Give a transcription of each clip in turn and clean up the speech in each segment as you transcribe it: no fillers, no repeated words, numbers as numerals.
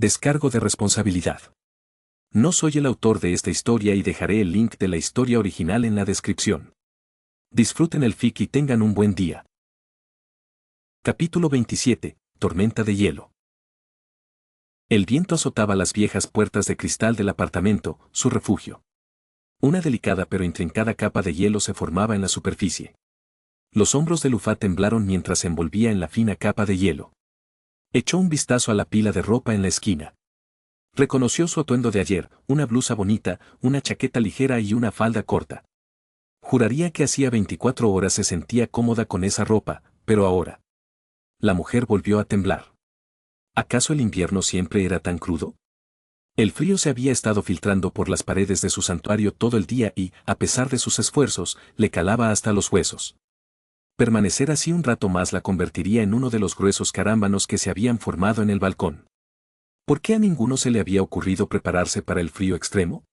Descargo de responsabilidad. No soy el autor de esta historia y dejaré el link de la historia original en la descripción. Disfruten el fic y tengan un buen día. Capítulo 27. Tormenta de hielo. El viento azotaba las viejas puertas de cristal del apartamento, su refugio. Una delicada pero intrincada capa de hielo se formaba en la superficie. Los hombros de Lufá temblaron mientras se envolvía en la fina capa de hielo. Echó un vistazo a la pila de ropa en la esquina. Reconoció su atuendo de ayer, una blusa bonita, una chaqueta ligera y una falda corta. Juraría que hacía 24 horas se sentía cómoda con esa ropa, pero ahora. La mujer volvió a temblar. ¿Acaso el invierno siempre era tan crudo? El frío se había estado filtrando por las paredes de su santuario todo el día y, a pesar de sus esfuerzos, le calaba hasta los huesos. Permanecer así un rato más la convertiría en uno de los gruesos carámbanos que se habían formado en el balcón. ¿Por qué a ninguno se le había ocurrido prepararse para el frío extremo?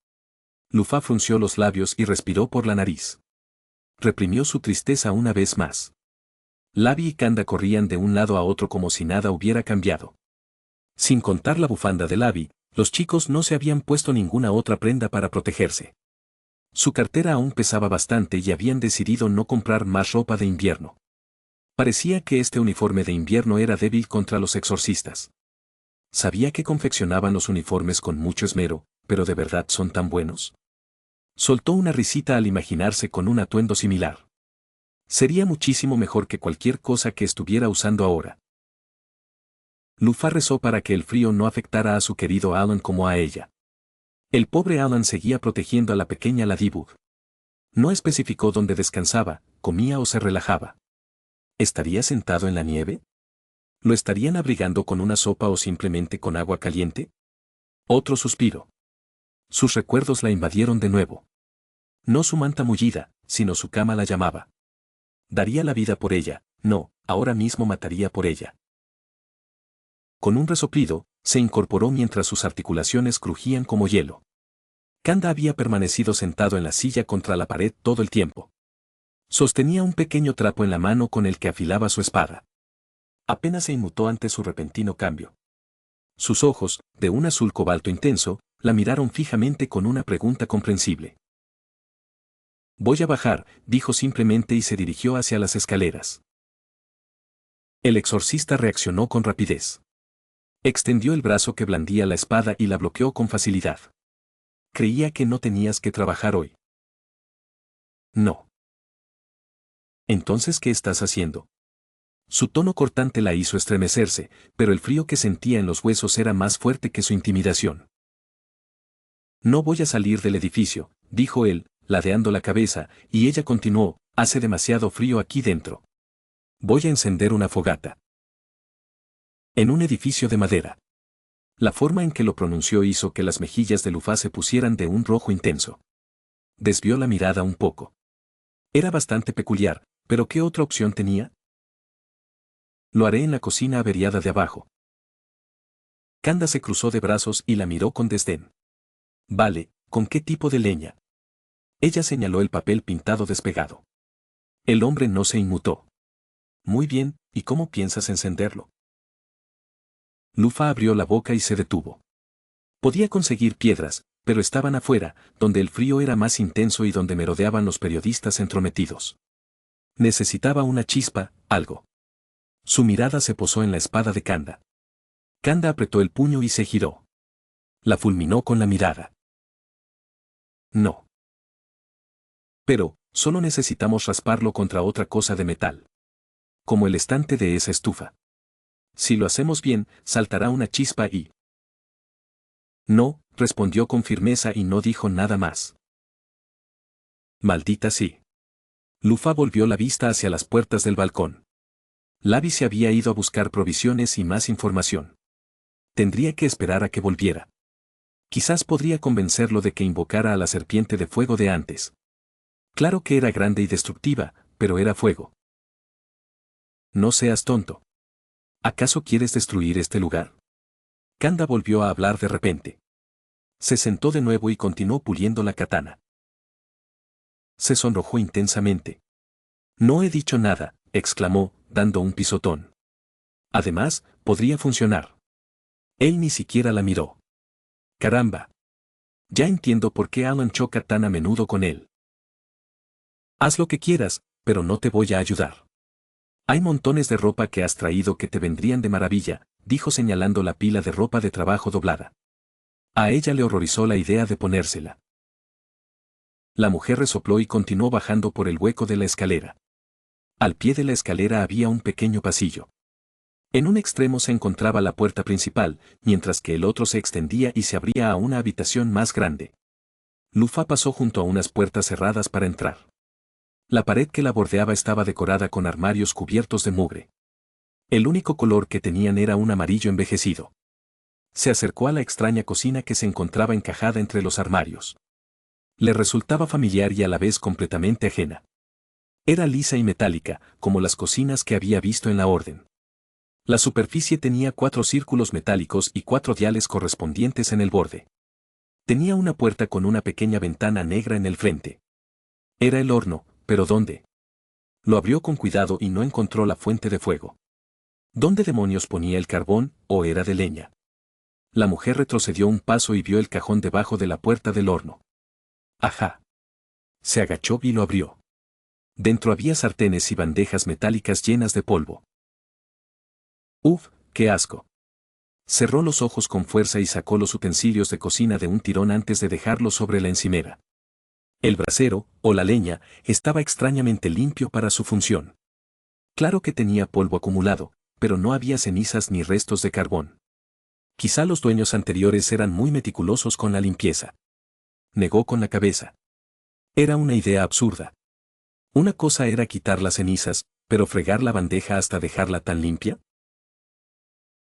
Lufá frunció los labios y respiró por la nariz. Reprimió su tristeza una vez más. Labi y Kanda corrían de un lado a otro como si nada hubiera cambiado. Sin contar la bufanda de Labi, los chicos no se habían puesto ninguna otra prenda para protegerse. Su cartera aún pesaba bastante y habían decidido no comprar más ropa de invierno. Parecía que este uniforme de invierno era débil contra los exorcistas. Sabía que confeccionaban los uniformes con mucho esmero, pero ¿de verdad son tan buenos? Soltó una risita al imaginarse con un atuendo similar. Sería muchísimo mejor que cualquier cosa que estuviera usando ahora. Lufá rezó para que el frío no afectara a su querido Alan como a ella. El pobre Alan seguía protegiendo a la pequeña Ladybug. No especificó dónde descansaba, comía o se relajaba. ¿Estaría sentado en la nieve? ¿Lo estarían abrigando con una sopa o simplemente con agua caliente? Otro suspiro. Sus recuerdos la invadieron de nuevo. No su manta mullida, sino su cama la llamaba. Daría la vida por ella, no, ahora mismo mataría por ella. Con un resoplido, se incorporó mientras sus articulaciones crujían como hielo. Kanda había permanecido sentado en la silla contra la pared todo el tiempo. Sostenía un pequeño trapo en la mano con el que afilaba su espada. Apenas se inmutó ante su repentino cambio. Sus ojos, de un azul cobalto intenso, la miraron fijamente con una pregunta comprensible. Voy a bajar, dijo simplemente y se dirigió hacia las escaleras. El exorcista reaccionó con rapidez. Extendió el brazo que blandía la espada y la bloqueó con facilidad. Creía que no tenías que trabajar hoy. No. Entonces, ¿qué estás haciendo? Su tono cortante la hizo estremecerse, pero el frío que sentía en los huesos era más fuerte que su intimidación. No voy a salir del edificio, dijo él, ladeando la cabeza, y ella continuó, hace demasiado frío aquí dentro. Voy a encender una fogata. En un edificio de madera. La forma en que lo pronunció hizo que las mejillas de Lufá se pusieran de un rojo intenso. Desvió la mirada un poco. Era bastante peculiar, pero ¿qué otra opción tenía? Lo haré en la cocina averiada de abajo. Kanda se cruzó de brazos y la miró con desdén. Vale, ¿con qué tipo de leña? Ella señaló el papel pintado despegado. El hombre no se inmutó. Muy bien, ¿y cómo piensas encenderlo? Lufá abrió la boca y se detuvo. Podía conseguir piedras, pero estaban afuera, donde el frío era más intenso y donde merodeaban los periodistas entrometidos. Necesitaba una chispa, algo. Su mirada se posó en la espada de Kanda. Kanda apretó el puño y se giró. La fulminó con la mirada. No. Pero, solo necesitamos rasparlo contra otra cosa de metal. Como el estante de esa estufa. Si lo hacemos bien, saltará una chispa y... No, respondió con firmeza y no dijo nada más. Maldita sí. Lufá volvió la vista hacia las puertas del balcón. Labi se había ido a buscar provisiones y más información. Tendría que esperar a que volviera. Quizás podría convencerlo de que invocara a la serpiente de fuego de antes. Claro que era grande y destructiva, pero era fuego. No seas tonto. ¿Acaso quieres destruir este lugar? Kanda volvió a hablar de repente. Se sentó de nuevo y continuó puliendo la katana. Se sonrojó intensamente. No he dicho nada, exclamó, dando un pisotón. Además, podría funcionar. Él ni siquiera la miró. Caramba. Ya entiendo por qué Alan choca tan a menudo con él. Haz lo que quieras, pero no te voy a ayudar. Hay montones de ropa que has traído que te vendrían de maravilla, dijo señalando la pila de ropa de trabajo doblada. A ella le horrorizó la idea de ponérsela. La mujer resopló y continuó bajando por el hueco de la escalera. Al pie de la escalera había un pequeño pasillo. En un extremo se encontraba la puerta principal, mientras que el otro se extendía y se abría a una habitación más grande. Lufa pasó junto a unas puertas cerradas para entrar. La pared que la bordeaba estaba decorada con armarios cubiertos de mugre. El único color que tenían era un amarillo envejecido. Se acercó a la extraña cocina que se encontraba encajada entre los armarios. Le resultaba familiar y a la vez completamente ajena. Era lisa y metálica, como las cocinas que había visto en la orden. La superficie tenía 4 círculos metálicos y 4 diales correspondientes en el borde. Tenía una puerta con una pequeña ventana negra en el frente. Era el horno, pero ¿dónde? Lo abrió con cuidado y no encontró la fuente de fuego. ¿Dónde demonios ponía el carbón, o era de leña? La mujer retrocedió un paso y vio el cajón debajo de la puerta del horno. ¡Ajá! Se agachó y lo abrió. Dentro había sartenes y bandejas metálicas llenas de polvo. ¡Uf, qué asco! Cerró los ojos con fuerza y sacó los utensilios de cocina de un tirón antes de dejarlos sobre la encimera. El brasero, o la leña, estaba extrañamente limpio para su función. Claro que tenía polvo acumulado, pero no había cenizas ni restos de carbón. Quizá los dueños anteriores eran muy meticulosos con la limpieza. Negó con la cabeza. Era una idea absurda. Una cosa era quitar las cenizas, pero fregar la bandeja hasta dejarla tan limpia.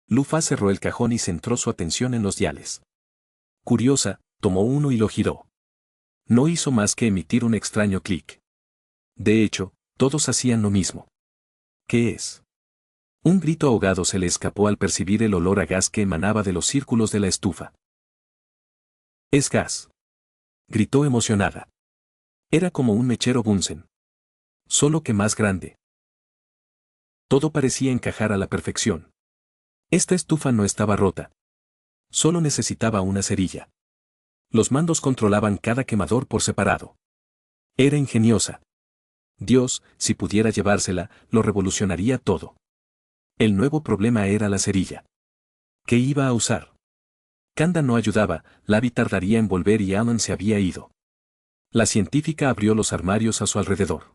Lufa cerró el cajón y centró su atención en los diales. Curiosa, tomó uno y lo giró. No hizo más que emitir un extraño clic. De hecho, todos hacían lo mismo. ¿Qué es? Un grito ahogado se le escapó al percibir el olor a gas que emanaba de los círculos de la estufa. «Es gas», gritó emocionada. Era como un mechero Bunsen. Solo que más grande. Todo parecía encajar a la perfección. Esta estufa no estaba rota. Solo necesitaba una cerilla. Los mandos controlaban cada quemador por separado. Era ingeniosa. Dios, si pudiera llevársela, lo revolucionaría todo. El nuevo problema era la cerilla. ¿Qué iba a usar? Kanda no ayudaba, Lavi tardaría en volver y Alan se había ido. La científica abrió los armarios a su alrededor.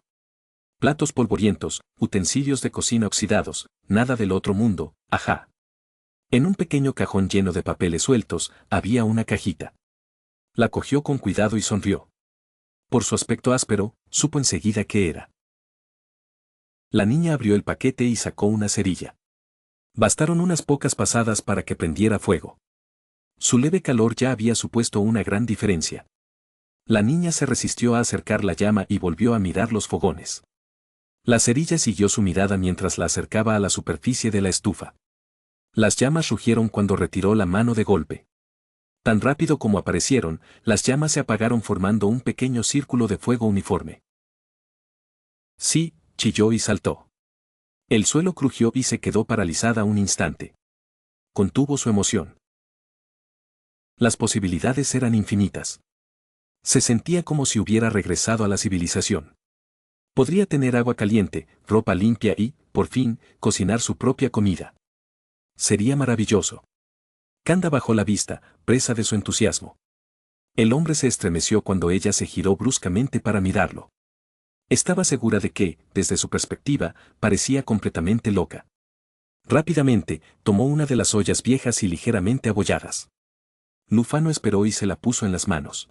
Platos polvorientos, utensilios de cocina oxidados, nada del otro mundo, ajá. En un pequeño cajón lleno de papeles sueltos, había una cajita. La cogió con cuidado y sonrió. Por su aspecto áspero, supo enseguida qué era. La niña abrió el paquete y sacó una cerilla. Bastaron unas pocas pasadas para que prendiera fuego. Su leve calor ya había supuesto una gran diferencia. La niña se resistió a acercar la llama y volvió a mirar los fogones. La cerilla siguió su mirada mientras la acercaba a la superficie de la estufa. Las llamas rugieron cuando retiró la mano de golpe. Tan rápido como aparecieron, las llamas se apagaron formando un pequeño círculo de fuego uniforme. Sí, chilló y saltó. El suelo crujió y se quedó paralizada un instante. Contuvo su emoción. Las posibilidades eran infinitas. Se sentía como si hubiera regresado a la civilización. Podría tener agua caliente, ropa limpia y, por fin, cocinar su propia comida. Sería maravilloso. Kanda bajó la vista, presa de su entusiasmo. El hombre se estremeció cuando ella se giró bruscamente para mirarlo. Estaba segura de que, desde su perspectiva, parecía completamente loca. Rápidamente, tomó una de las ollas viejas y ligeramente abolladas. Lufano esperó y se la puso en las manos.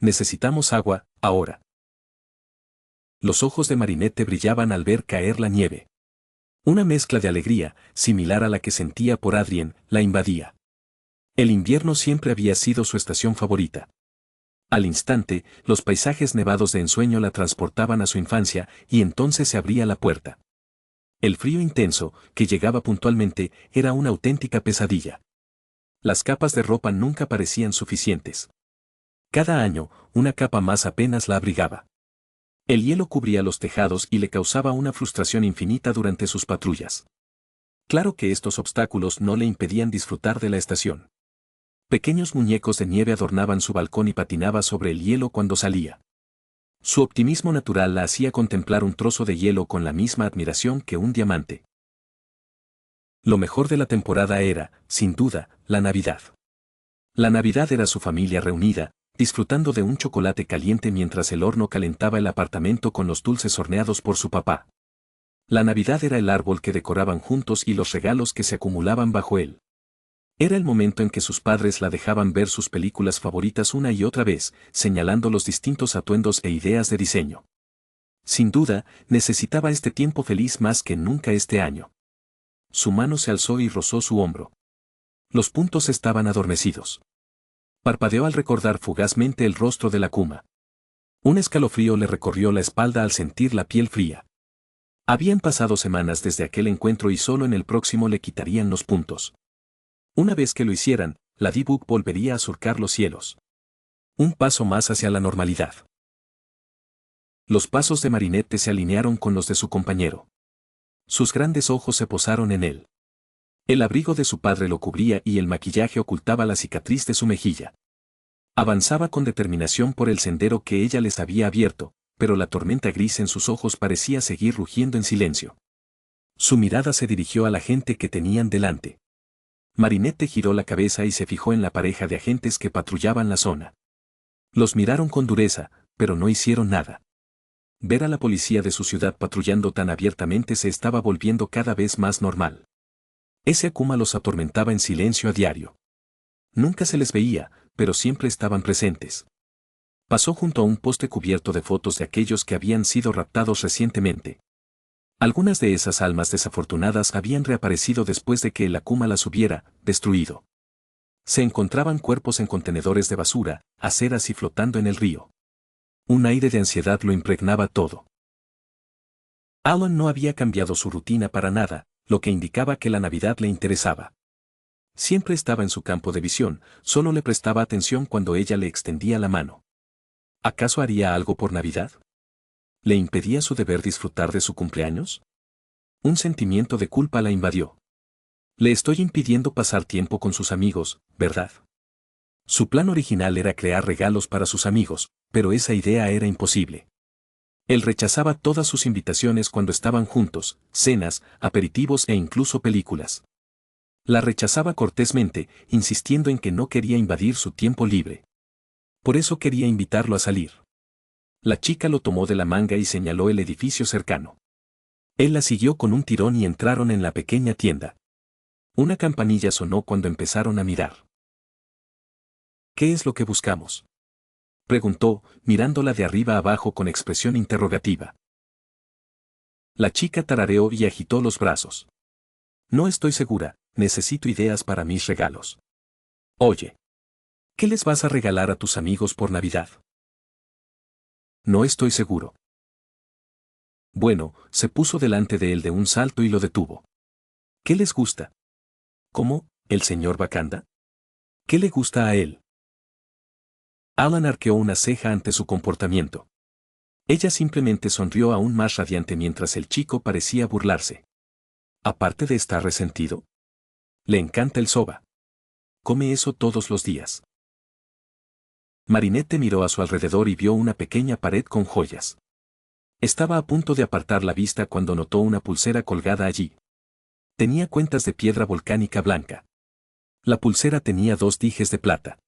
Necesitamos agua, ahora. Los ojos de Marinette brillaban al ver caer la nieve. Una mezcla de alegría, similar a la que sentía por Adrien, la invadía. El invierno siempre había sido su estación favorita. Al instante, los paisajes nevados de ensueño la transportaban a su infancia y entonces se abría la puerta. El frío intenso, que llegaba puntualmente, era una auténtica pesadilla. Las capas de ropa nunca parecían suficientes. Cada año, una capa más apenas la abrigaba. El hielo cubría los tejados y le causaba una frustración infinita durante sus patrullas. Claro que estos obstáculos no le impedían disfrutar de la estación. Pequeños muñecos de nieve adornaban su balcón y patinaba sobre el hielo cuando salía. Su optimismo natural la hacía contemplar un trozo de hielo con la misma admiración que un diamante. Lo mejor de la temporada era, sin duda, la Navidad. La Navidad era su familia reunida, disfrutando de un chocolate caliente mientras el horno calentaba el apartamento con los dulces horneados por su papá. La Navidad era el árbol que decoraban juntos y los regalos que se acumulaban bajo él. Era el momento en que sus padres la dejaban ver sus películas favoritas una y otra vez, señalando los distintos atuendos e ideas de diseño. Sin duda, necesitaba este tiempo feliz más que nunca este año. Su mano se alzó y rozó su hombro. Los puntos estaban adormecidos. Parpadeó al recordar fugazmente el rostro de la Kuma. Un escalofrío le recorrió la espalda al sentir la piel fría. Habían pasado semanas desde aquel encuentro y solo en el próximo le quitarían los puntos. Una vez que lo hicieran, la D-Book volvería a surcar los cielos. Un paso más hacia la normalidad. Los pasos de Marinette se alinearon con los de su compañero. Sus grandes ojos se posaron en él. El abrigo de su padre lo cubría y el maquillaje ocultaba la cicatriz de su mejilla. Avanzaba con determinación por el sendero que ella les había abierto, pero la tormenta gris en sus ojos parecía seguir rugiendo en silencio. Su mirada se dirigió a la gente que tenían delante. Marinette giró la cabeza y se fijó en la pareja de agentes que patrullaban la zona. Los miraron con dureza, pero no hicieron nada. Ver a la policía de su ciudad patrullando tan abiertamente se estaba volviendo cada vez más normal. Ese Akuma los atormentaba en silencio a diario. Nunca se les veía, pero siempre estaban presentes. Pasó junto a un poste cubierto de fotos de aquellos que habían sido raptados recientemente. Algunas de esas almas desafortunadas habían reaparecido después de que el Akuma las hubiera destruido. Se encontraban cuerpos en contenedores de basura, aceras y flotando en el río. Un aire de ansiedad lo impregnaba todo. Alan no había cambiado su rutina para nada, lo que indicaba que la Navidad le interesaba. Siempre estaba en su campo de visión, solo le prestaba atención cuando ella le extendía la mano. ¿Acaso haría algo por Navidad? ¿Le impedía su deber disfrutar de su cumpleaños? Un sentimiento de culpa la invadió. Le estoy impidiendo pasar tiempo con sus amigos, ¿verdad? Su plan original era crear regalos para sus amigos, pero esa idea era imposible. Él rechazaba todas sus invitaciones cuando estaban juntos, cenas, aperitivos e incluso películas. La rechazaba cortésmente, insistiendo en que no quería invadir su tiempo libre. Por eso quería invitarlo a salir. La chica lo tomó de la manga y señaló el edificio cercano. Él la siguió con un tirón y entraron en la pequeña tienda. Una campanilla sonó cuando empezaron a mirar. ¿Qué es lo que buscamos?, preguntó, mirándola de arriba abajo con expresión interrogativa. La chica tarareó y agitó los brazos. No estoy segura, necesito ideas para mis regalos. Oye, ¿qué les vas a regalar a tus amigos por Navidad? No estoy seguro. Bueno, se puso delante de él de un salto y lo detuvo. ¿Qué les gusta? ¿Cómo, el señor Wakanda? ¿Qué le gusta a él? Alan arqueó una ceja ante su comportamiento. Ella simplemente sonrió aún más radiante mientras el chico parecía burlarse. Aparte de estar resentido. Le encanta el soba. Come eso todos los días. Marinette miró a su alrededor y vio una pequeña pared con joyas. Estaba a punto de apartar la vista cuando notó una pulsera colgada allí. Tenía cuentas de piedra volcánica blanca. La pulsera tenía 2 dijes de plata.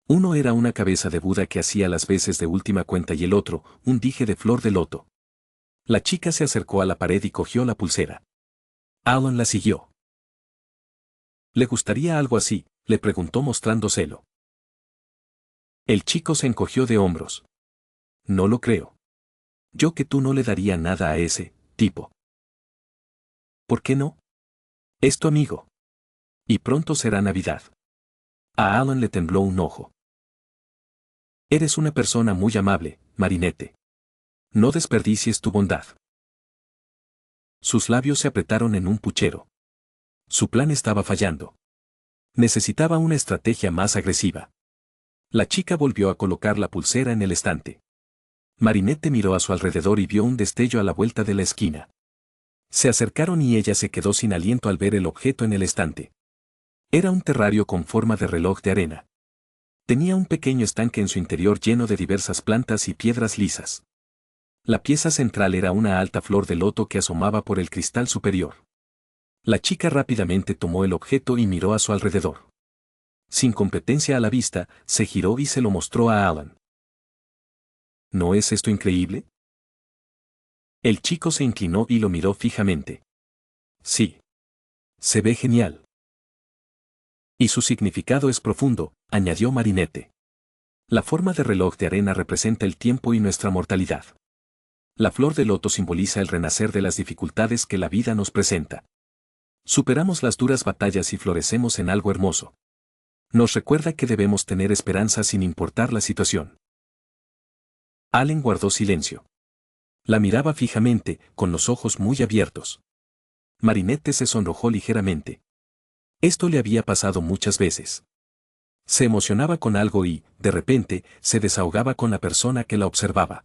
Uno era una cabeza de Buda que hacía las veces de última cuenta y el otro, un dije de flor de loto. La chica se acercó a la pared y cogió la pulsera. Alan la siguió. ¿Le gustaría algo así?, le preguntó mostrando celo. El chico se encogió de hombros. No lo creo. Yo que tú no le daría nada a ese tipo. ¿Por qué no? Es tu amigo. Y pronto será Navidad. A Alan le tembló un ojo. Eres una persona muy amable, Marinette. No desperdicies tu bondad. Sus labios se apretaron en un puchero. Su plan estaba fallando. Necesitaba una estrategia más agresiva. La chica volvió a colocar la pulsera en el estante. Marinette miró a su alrededor y vio un destello a la vuelta de la esquina. Se acercaron y ella se quedó sin aliento al ver el objeto en el estante. Era un terrario con forma de reloj de arena. Tenía un pequeño estanque en su interior lleno de diversas plantas y piedras lisas. La pieza central era una alta flor de loto que asomaba por el cristal superior. La chica rápidamente tomó el objeto y miró a su alrededor. Sin competencia a la vista, se giró y se lo mostró a Alan. ¿No es esto increíble? El chico se inclinó y lo miró fijamente. Sí. Se ve genial. Y su significado es profundo, añadió Marinette. La forma de reloj de arena representa el tiempo y nuestra mortalidad. La flor de loto simboliza el renacer de las dificultades que la vida nos presenta. Superamos las duras batallas y florecemos en algo hermoso. Nos recuerda que debemos tener esperanza sin importar la situación. Allen guardó silencio. La miraba fijamente, con los ojos muy abiertos. Marinette se sonrojó ligeramente. Esto le había pasado muchas veces. Se emocionaba con algo y, de repente, se desahogaba con la persona que la observaba.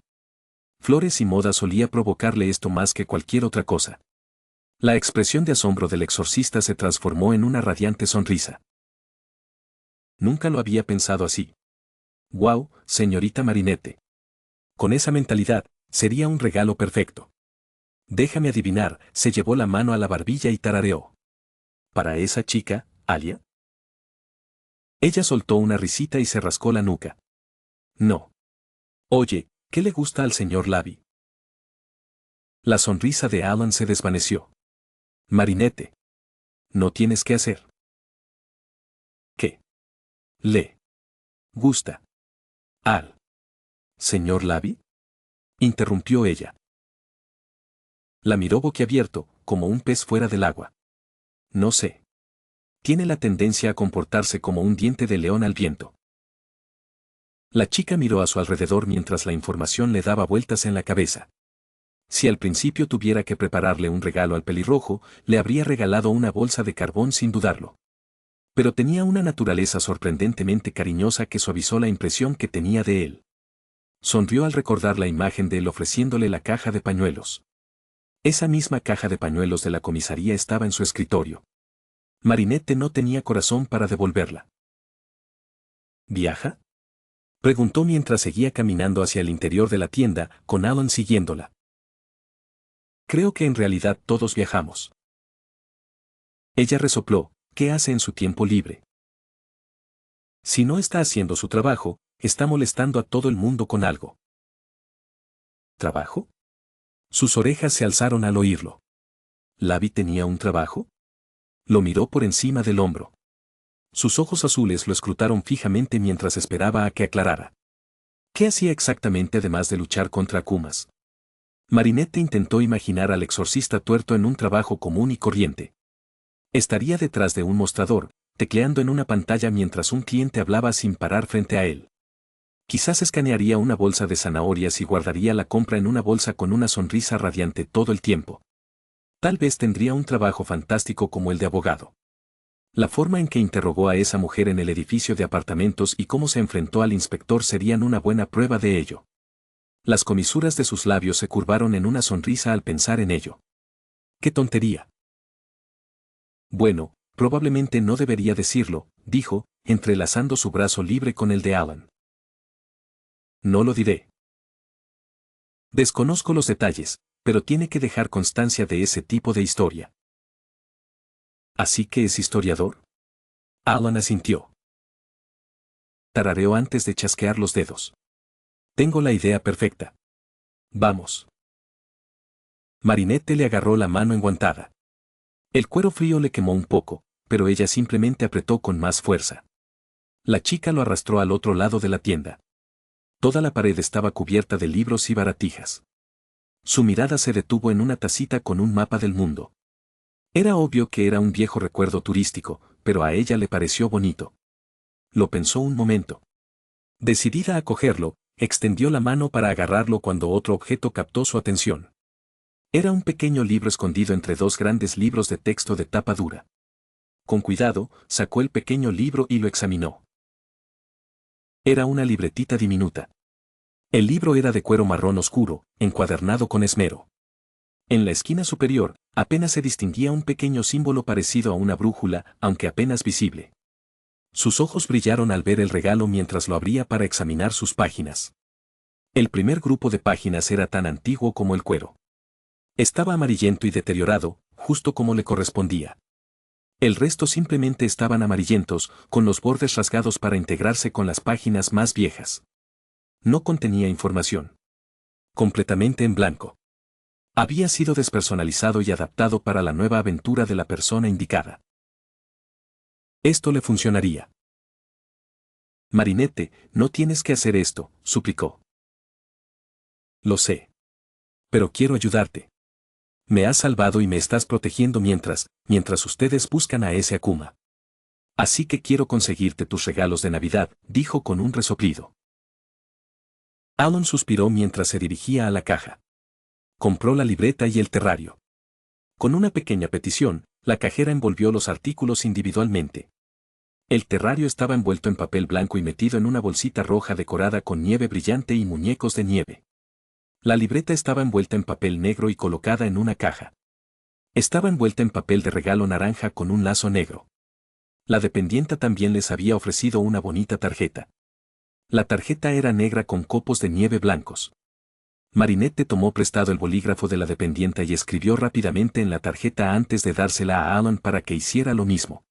Flores y moda solía provocarle esto más que cualquier otra cosa. La expresión de asombro del exorcista se transformó en una radiante sonrisa. Nunca lo había pensado así. «Wow, señorita Marinette. Con esa mentalidad, sería un regalo perfecto». Déjame adivinar, se llevó la mano a la barbilla y tarareó. ¿Para esa chica, Alia? Ella soltó una risita y se rascó la nuca. No. Oye, ¿qué le gusta al señor Lavi? La sonrisa de Alan se desvaneció. Marinette. No tienes que hacer. ¿Qué? Le gusta al señor Lavi? Interrumpió ella. La miró boquiabierto, como un pez fuera del agua. No sé. Tiene la tendencia a comportarse como un diente de león al viento. La chica miró a su alrededor mientras la información le daba vueltas en la cabeza. Si al principio tuviera que prepararle un regalo al pelirrojo, le habría regalado una bolsa de carbón sin dudarlo. Pero tenía una naturaleza sorprendentemente cariñosa que suavizó la impresión que tenía de él. Sonrió al recordar la imagen de él ofreciéndole la caja de pañuelos. Esa misma caja de pañuelos de la comisaría estaba en su escritorio. Marinette no tenía corazón para devolverla. ¿Viaja?, preguntó mientras seguía caminando hacia el interior de la tienda, con Alan siguiéndola. Creo que en realidad todos viajamos. Ella resopló. ¿Qué hace en su tiempo libre? Si no está haciendo su trabajo, está molestando a todo el mundo con algo. ¿Trabajo? Sus orejas se alzaron al oírlo. ¿Lavi tenía un trabajo? Lo miró por encima del hombro. Sus ojos azules lo escrutaron fijamente mientras esperaba a que aclarara. ¿Qué hacía exactamente además de luchar contra Akumas? Marinette intentó imaginar al exorcista tuerto en un trabajo común y corriente. Estaría detrás de un mostrador, tecleando en una pantalla mientras un cliente hablaba sin parar frente a él. Quizás escanearía una bolsa de zanahorias y guardaría la compra en una bolsa con una sonrisa radiante todo el tiempo. Tal vez tendría un trabajo fantástico como el de abogado. La forma en que interrogó a esa mujer en el edificio de apartamentos y cómo se enfrentó al inspector serían una buena prueba de ello. Las comisuras de sus labios se curvaron en una sonrisa al pensar en ello. ¡Qué tontería! Bueno, probablemente no debería decirlo, dijo, entrelazando su brazo libre con el de Alan. No lo diré. Desconozco los detalles, pero tiene que dejar constancia de ese tipo de historia. ¿Así que es historiador? Alan asintió. Tarareó antes de chasquear los dedos. Tengo la idea perfecta. Vamos. Marinette le agarró la mano enguantada. El cuero frío le quemó un poco, pero ella simplemente apretó con más fuerza. La chica lo arrastró al otro lado de la tienda. Toda la pared estaba cubierta de libros y baratijas. Su mirada se detuvo en una tacita con un mapa del mundo. Era obvio que era un viejo recuerdo turístico, pero a ella le pareció bonito. Lo pensó un momento. Decidida a cogerlo, extendió la mano para agarrarlo cuando otro objeto captó su atención. Era un pequeño libro escondido entre dos grandes libros de texto de tapa dura. Con cuidado, sacó el pequeño libro y lo examinó. Era una libretita diminuta. El libro era de cuero marrón oscuro, encuadernado con esmero. En la esquina superior, apenas se distinguía un pequeño símbolo parecido a una brújula, aunque apenas visible. Sus ojos brillaron al ver el regalo mientras lo abría para examinar sus páginas. El primer grupo de páginas era tan antiguo como el cuero. Estaba amarillento y deteriorado, justo como le correspondía. El resto simplemente estaban amarillentos, con los bordes rasgados para integrarse con las páginas más viejas. No contenía información. Completamente en blanco. Había sido despersonalizado y adaptado para la nueva aventura de la persona indicada. Esto le funcionaría. Marinette, no tienes que hacer esto, suplicó. Lo sé. Pero quiero ayudarte. Me has salvado y me estás protegiendo mientras ustedes buscan a ese Akuma. Así que quiero conseguirte tus regalos de Navidad, dijo con un resoplido. Alan suspiró mientras se dirigía a la caja. Compró la libreta y el terrario. Con una pequeña petición, la cajera envolvió los artículos individualmente. El terrario estaba envuelto en papel blanco y metido en una bolsita roja decorada con nieve brillante y muñecos de nieve. La libreta estaba envuelta en papel negro y colocada en una caja. Estaba envuelta en papel de regalo naranja con un lazo negro. La dependienta también les había ofrecido una bonita tarjeta. La tarjeta era negra con copos de nieve blancos. Marinette tomó prestado el bolígrafo de la dependienta y escribió rápidamente en la tarjeta antes de dársela a Alan para que hiciera lo mismo.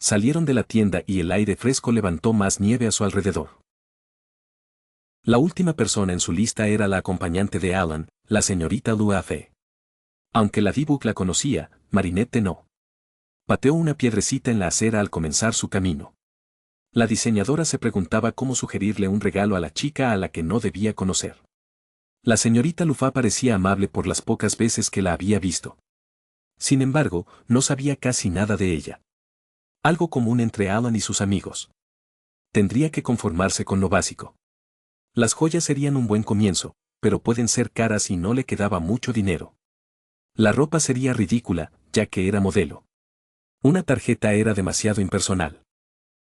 Salieron de la tienda y el aire fresco levantó más nieve a su alrededor. La última persona en su lista era la acompañante de Alan, la señorita Luafe. Aunque la Dibuk la conocía, Marinette no. Pateó una piedrecita en la acera al comenzar su camino. La diseñadora se preguntaba cómo sugerirle un regalo a la chica a la que no debía conocer. La señorita Lufa parecía amable por las pocas veces que la había visto. Sin embargo, no sabía casi nada de ella. Algo común entre Alan y sus amigos. Tendría que conformarse con lo básico. Las joyas serían un buen comienzo, pero pueden ser caras y no le quedaba mucho dinero. La ropa sería ridícula, ya que era modelo. Una tarjeta era demasiado impersonal.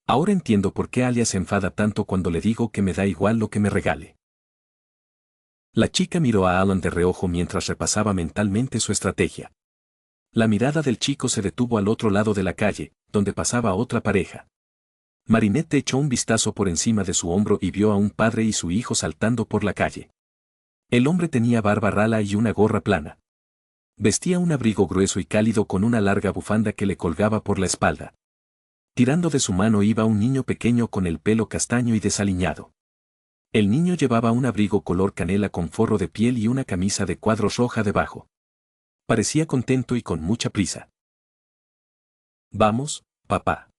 Ahora entiendo por qué Alia se enfada tanto cuando le digo que me da igual lo que me regale. La chica miró a Alan de reojo mientras repasaba mentalmente su estrategia. La mirada del chico se detuvo al otro lado de la calle, donde pasaba otra pareja. Marinette echó un vistazo por encima de su hombro y vio a un padre y su hijo saltando por la calle. El hombre tenía barba rala y una gorra plana. Vestía un abrigo grueso y cálido con una larga bufanda que le colgaba por la espalda. Tirando de su mano iba un niño pequeño con el pelo castaño y desaliñado. El niño llevaba un abrigo color canela con forro de piel y una camisa de cuadros roja debajo. Parecía contento y con mucha prisa. Vamos, papá.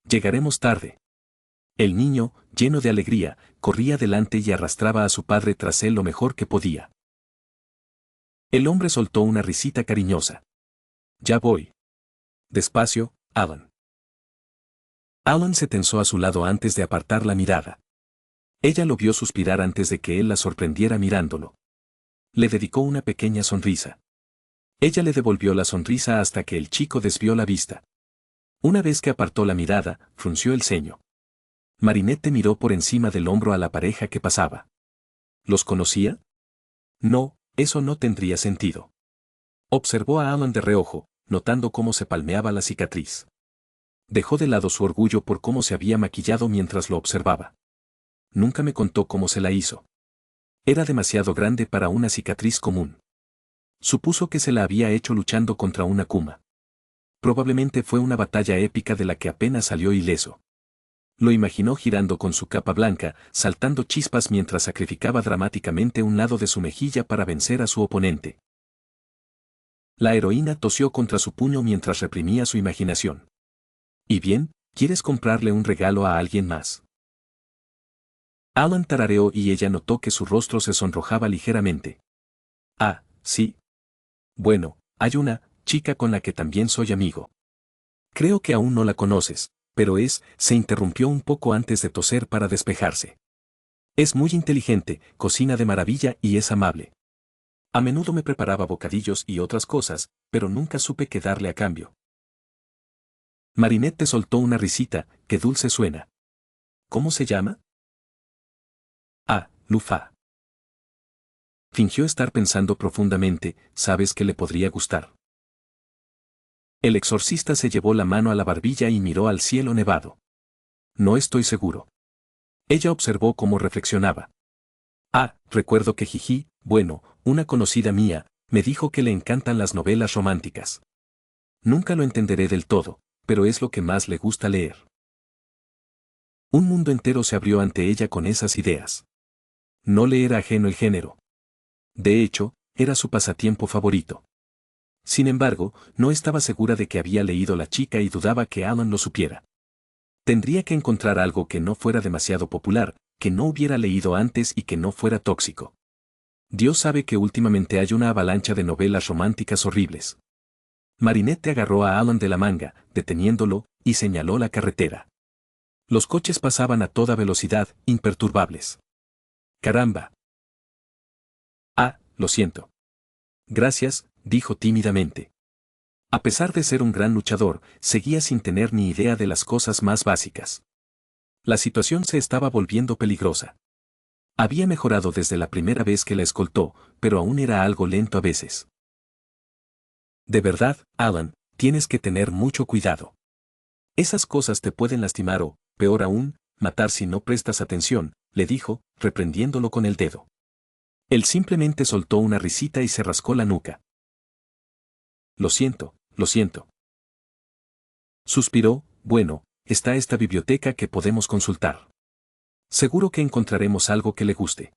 Llegaremos tarde. El niño, lleno de alegría, corría delante y arrastraba a su padre tras él lo mejor que podía. El hombre soltó una risita cariñosa. Ya voy. Despacio, Alan. Alan se tensó a su lado antes de apartar la mirada. Ella lo vio suspirar antes de que él la sorprendiera mirándolo. Le dedicó una pequeña sonrisa. Ella le devolvió la sonrisa hasta que el chico desvió la vista. Una vez que apartó la mirada, frunció el ceño. Marinette miró por encima del hombro a la pareja que pasaba. ¿Los conocía? No, eso no tendría sentido. Observó a Alan de reojo, notando cómo se palmeaba la cicatriz. Dejó de lado su orgullo por cómo se había maquillado mientras lo observaba. Nunca me contó cómo se la hizo. Era demasiado grande para una cicatriz común. Supuso que se la había hecho luchando contra una Akuma. Probablemente fue una batalla épica de la que apenas salió ileso. Lo imaginó girando con su capa blanca, saltando chispas mientras sacrificaba dramáticamente un lado de su mejilla para vencer a su oponente. La heroína tosió contra su puño mientras reprimía su imaginación. ¿Y bien, quieres comprarle un regalo a alguien más? Alan tarareó y ella notó que su rostro se sonrojaba ligeramente. Ah, sí. Bueno, hay una chica con la que también soy amigo. Creo que aún no la conoces, pero se interrumpió un poco antes de toser para despejarse. Es muy inteligente, cocina de maravilla y es amable. A menudo me preparaba bocadillos y otras cosas, pero nunca supe qué darle a cambio. Marinette soltó una risita, qué dulce suena. ¿Cómo se llama? Ah, Lufa. Fingió estar pensando profundamente, ¿sabes qué le podría gustar? El exorcista se llevó la mano a la barbilla y miró al cielo nevado. No estoy seguro. Ella observó cómo reflexionaba. Ah, recuerdo que Jiji, bueno, una conocida mía, me dijo que le encantan las novelas románticas. Nunca lo entenderé del todo, pero es lo que más le gusta leer. Un mundo entero se abrió ante ella con esas ideas. No le era ajeno el género. De hecho, era su pasatiempo favorito. Sin embargo, no estaba segura de que había leído La chica y dudaba que Alan lo supiera. Tendría que encontrar algo que no fuera demasiado popular, que no hubiera leído antes y que no fuera tóxico. Dios sabe que últimamente hay una avalancha de novelas románticas horribles. Marinette agarró a Alan de la manga, deteniéndolo, y señaló la carretera. Los coches pasaban a toda velocidad, imperturbables. ¡Caramba! Ah, lo siento. Gracias, dijo tímidamente. A pesar de ser un gran luchador, seguía sin tener ni idea de las cosas más básicas. La situación se estaba volviendo peligrosa. Había mejorado desde la primera vez que la escoltó, pero aún era algo lento a veces. De verdad, Alan, tienes que tener mucho cuidado. Esas cosas te pueden lastimar o, peor aún, matar si no prestas atención, le dijo, reprendiéndolo con el dedo. Él simplemente soltó una risita y se rascó la nuca. Lo siento, lo siento. Suspiró, bueno, está esta biblioteca que podemos consultar. Seguro que encontraremos algo que le guste.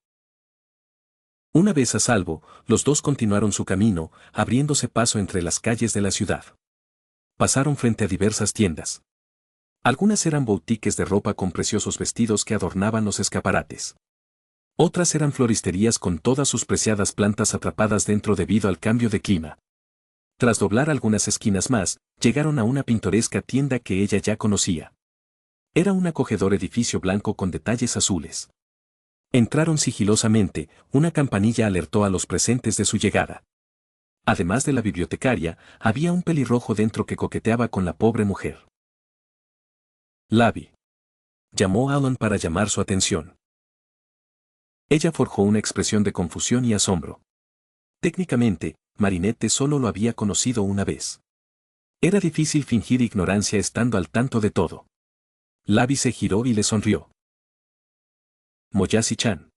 Una vez a salvo, los dos continuaron su camino, abriéndose paso entre las calles de la ciudad. Pasaron frente a diversas tiendas. Algunas eran boutiques de ropa con preciosos vestidos que adornaban los escaparates. Otras eran floristerías con todas sus preciadas plantas atrapadas dentro debido al cambio de clima. Tras doblar algunas esquinas más, llegaron a una pintoresca tienda que ella ya conocía. Era un acogedor edificio blanco con detalles azules. Entraron sigilosamente, una campanilla alertó a los presentes de su llegada. Además de la bibliotecaria, había un pelirrojo dentro que coqueteaba con la pobre mujer. Lavi. Llamó Alan para llamar su atención. Ella forjó una expresión de confusión y asombro. Técnicamente, Marinette solo lo había conocido una vez. Era difícil fingir ignorancia estando al tanto de todo. Lavi se giró y le sonrió. Moyashi-chan.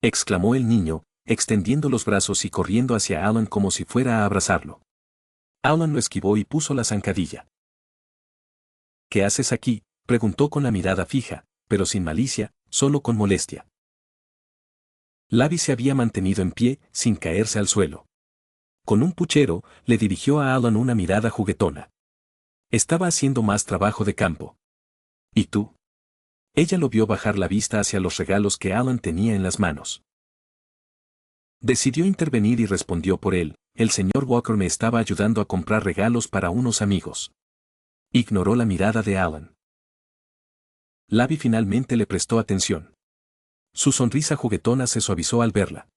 Exclamó el niño, extendiendo los brazos y corriendo hacia Alan como si fuera a abrazarlo. Alan lo esquivó y puso la zancadilla. ¿Qué haces aquí?, preguntó con la mirada fija, pero sin malicia, solo con molestia. Lavi se había mantenido en pie, sin caerse al suelo. Con un puchero, le dirigió a Alan una mirada juguetona. Estaba haciendo más trabajo de campo. ¿Y tú? Ella lo vio bajar la vista hacia los regalos que Alan tenía en las manos. Decidió intervenir y respondió por él, el señor Walker me estaba ayudando a comprar regalos para unos amigos. Ignoró la mirada de Alan. Lavi finalmente le prestó atención. Su sonrisa juguetona se suavizó al verla.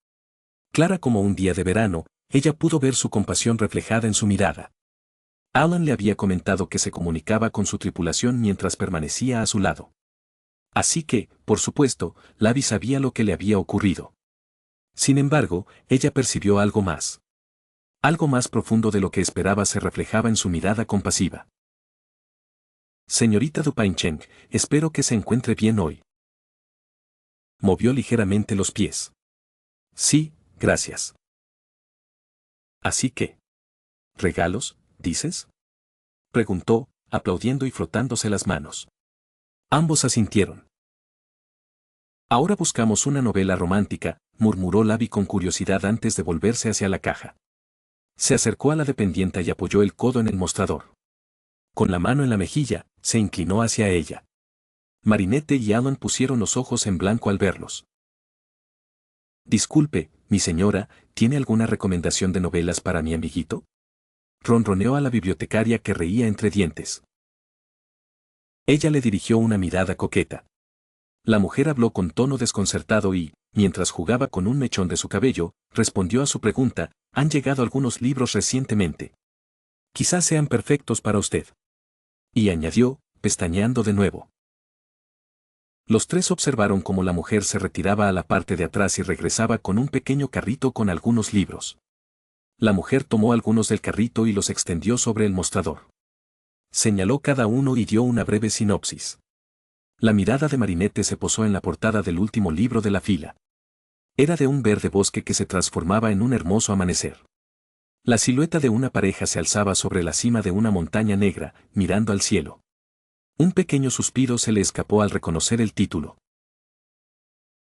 Clara como un día de verano, ella pudo ver su compasión reflejada en su mirada. Alan le había comentado que se comunicaba con su tripulación mientras permanecía a su lado. Así que, por supuesto, Lavi sabía lo que le había ocurrido. Sin embargo, ella percibió algo más. Algo más profundo de lo que esperaba se reflejaba en su mirada compasiva. Señorita Dupain-Cheng, espero que se encuentre bien hoy. Movió ligeramente los pies. Sí, gracias. Así que. ¿Regalos, dices?, preguntó, aplaudiendo y frotándose las manos. Ambos asintieron. Ahora buscamos una novela romántica, murmuró Lavi con curiosidad antes de volverse hacia la caja. Se acercó a la dependienta y apoyó el codo en el mostrador. Con la mano en la mejilla, se inclinó hacia ella. Marinette y Alan pusieron los ojos en blanco al verlos. Disculpe, mi señora, ¿tiene alguna recomendación de novelas para mi amiguito?, ronroneó a la bibliotecaria que reía entre dientes. Ella le dirigió una mirada coqueta. La mujer habló con tono desconcertado y, mientras jugaba con un mechón de su cabello, respondió a su pregunta, han llegado algunos libros recientemente. Quizás sean perfectos para usted. Y añadió, pestañeando de nuevo. Los tres observaron cómo la mujer se retiraba a la parte de atrás y regresaba con un pequeño carrito con algunos libros. La mujer tomó algunos del carrito y los extendió sobre el mostrador. Señaló cada uno y dio una breve sinopsis. La mirada de Marinette se posó en la portada del último libro de la fila. Era de un verde bosque que se transformaba en un hermoso amanecer. La silueta de una pareja se alzaba sobre la cima de una montaña negra, mirando al cielo. Un pequeño suspiro se le escapó al reconocer el título.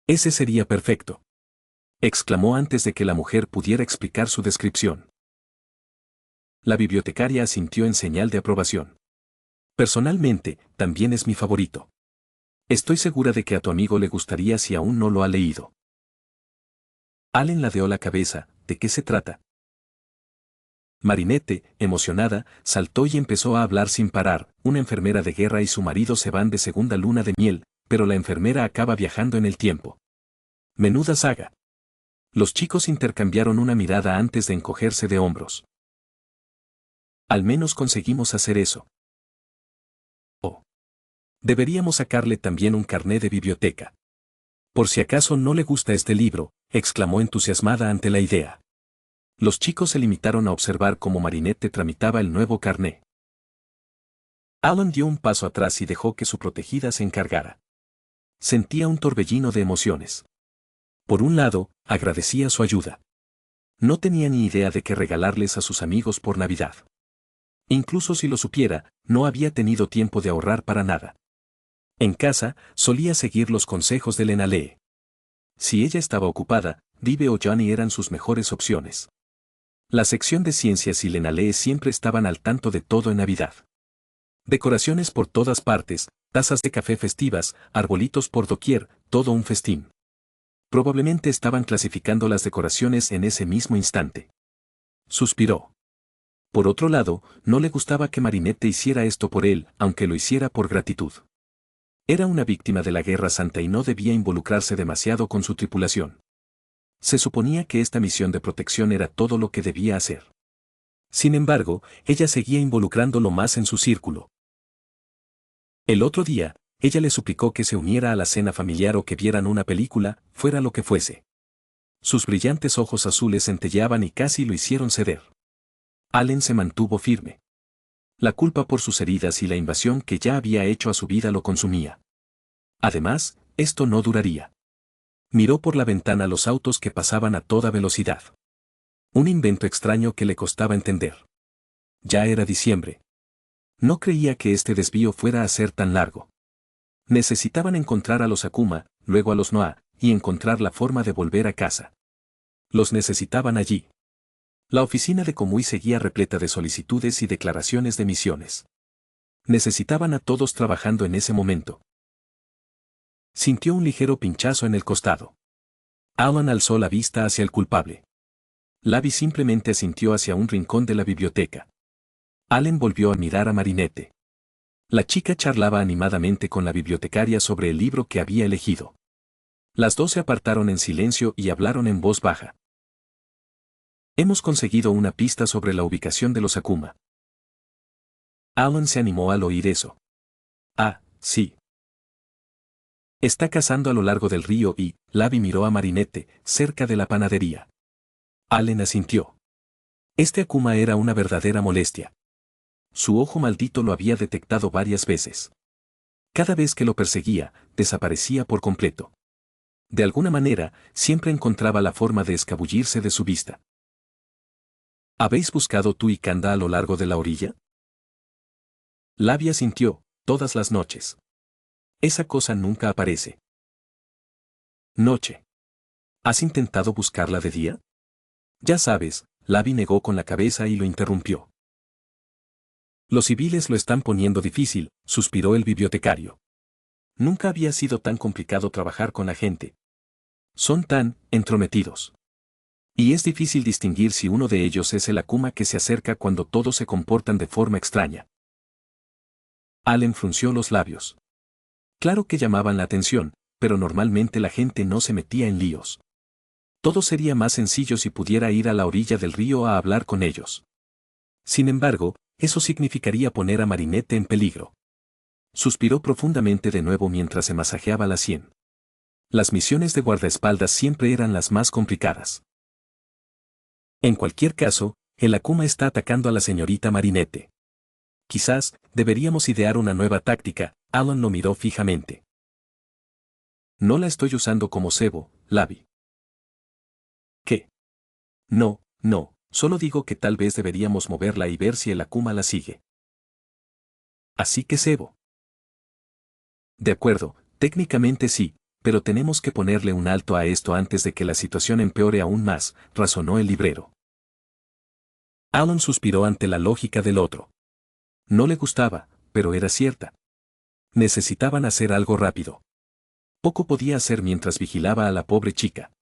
Ese sería perfecto, exclamó antes de que la mujer pudiera explicar su descripción. La bibliotecaria asintió en señal de aprobación. Personalmente, también es mi favorito. Estoy segura de que a tu amigo le gustaría si aún no lo ha leído. Allen ladeó la cabeza. ¿De qué se trata? Marinette, emocionada, saltó y empezó a hablar sin parar. Una enfermera de guerra y su marido se van de segunda luna de miel, pero la enfermera acaba viajando en el tiempo. Menuda saga. Los chicos intercambiaron una mirada antes de encogerse de hombros. Al menos conseguimos hacer eso. Oh. Deberíamos sacarle también un carné de biblioteca. Por si acaso no le gusta este libro, exclamó entusiasmada ante la idea. Los chicos se limitaron a observar cómo Marinette tramitaba el nuevo carné. Alan dio un paso atrás y dejó que su protegida se encargara. Sentía un torbellino de emociones. Por un lado, agradecía su ayuda. No tenía ni idea de qué regalarles a sus amigos por Navidad. Incluso si lo supiera, no había tenido tiempo de ahorrar para nada. En casa, solía seguir los consejos de Lena Lee. Si ella estaba ocupada, Vive o Johnny eran sus mejores opciones. La sección de ciencias y Lena Lee siempre estaban al tanto de todo en Navidad. Decoraciones por todas partes, tazas de café festivas, arbolitos por doquier, todo un festín. Probablemente estaban clasificando las decoraciones en ese mismo instante. Suspiró. Por otro lado, no le gustaba que Marinette hiciera esto por él, aunque lo hiciera por gratitud. Era una víctima de la Guerra Santa y no debía involucrarse demasiado con su tripulación. Se suponía que esta misión de protección era todo lo que debía hacer. Sin embargo, ella seguía involucrándolo más en su círculo. El otro día, ella le suplicó que se uniera a la cena familiar o que vieran una película, fuera lo que fuese. Sus brillantes ojos azules centelleaban y casi lo hicieron ceder. Allen se mantuvo firme. La culpa por sus heridas y la invasión que ya había hecho a su vida lo consumía. Además, esto no duraría. Miró por la ventana los autos que pasaban a toda velocidad. Un invento extraño que le costaba entender. Ya era diciembre. No creía que este desvío fuera a ser tan largo. Necesitaban encontrar a los Akuma, luego a los Noa, y encontrar la forma de volver a casa. Los necesitaban allí. La oficina de Komui seguía repleta de solicitudes y declaraciones de misiones. Necesitaban a todos trabajando en ese momento. Sintió un ligero pinchazo en el costado. Alan alzó la vista hacia el culpable. Lavi simplemente asintió hacia un rincón de la biblioteca. Allen volvió a mirar a Marinette. La chica charlaba animadamente con la bibliotecaria sobre el libro que había elegido. Las dos se apartaron en silencio y hablaron en voz baja. Hemos conseguido una pista sobre la ubicación de los Akuma. Alan se animó al oír eso. Ah, sí. Está cazando a lo largo del río y, Lavi miró a Marinette, cerca de la panadería. Allen asintió. Este Akuma era una verdadera molestia. Su ojo maldito lo había detectado varias veces. Cada vez que lo perseguía, desaparecía por completo. De alguna manera, siempre encontraba la forma de escabullirse de su vista. ¿Habéis buscado tú y Kanda a lo largo de la orilla? Lavi asintió, todas las noches. Esa cosa nunca aparece. Noche. ¿Has intentado buscarla de día? Ya sabes, Lavi negó con la cabeza y lo interrumpió. Los civiles lo están poniendo difícil, suspiró el bibliotecario. Nunca había sido tan complicado trabajar con la gente. Son tan entrometidos. Y es difícil distinguir si uno de ellos es el Akuma que se acerca cuando todos se comportan de forma extraña. Allen frunció los labios. Claro que llamaban la atención, pero normalmente la gente no se metía en líos. Todo sería más sencillo si pudiera ir a la orilla del río a hablar con ellos. Sin embargo, eso significaría poner a Marinette en peligro. Suspiró profundamente de nuevo mientras se masajeaba la sien. Las misiones de guardaespaldas siempre eran las más complicadas. En cualquier caso, el Akuma está atacando a la señorita Marinette. Quizás, deberíamos idear una nueva táctica. Alan lo miró fijamente. No la estoy usando como cebo, Lavi. ¿Qué? No, no, solo digo que tal vez deberíamos moverla y ver si el Akuma la sigue. Así que cebo. De acuerdo, técnicamente sí, pero tenemos que ponerle un alto a esto antes de que la situación empeore aún más, razonó el librero. Alan suspiró ante la lógica del otro. No le gustaba, pero era cierta. Necesitaban hacer algo rápido. Poco podía hacer mientras vigilaba a la pobre chica.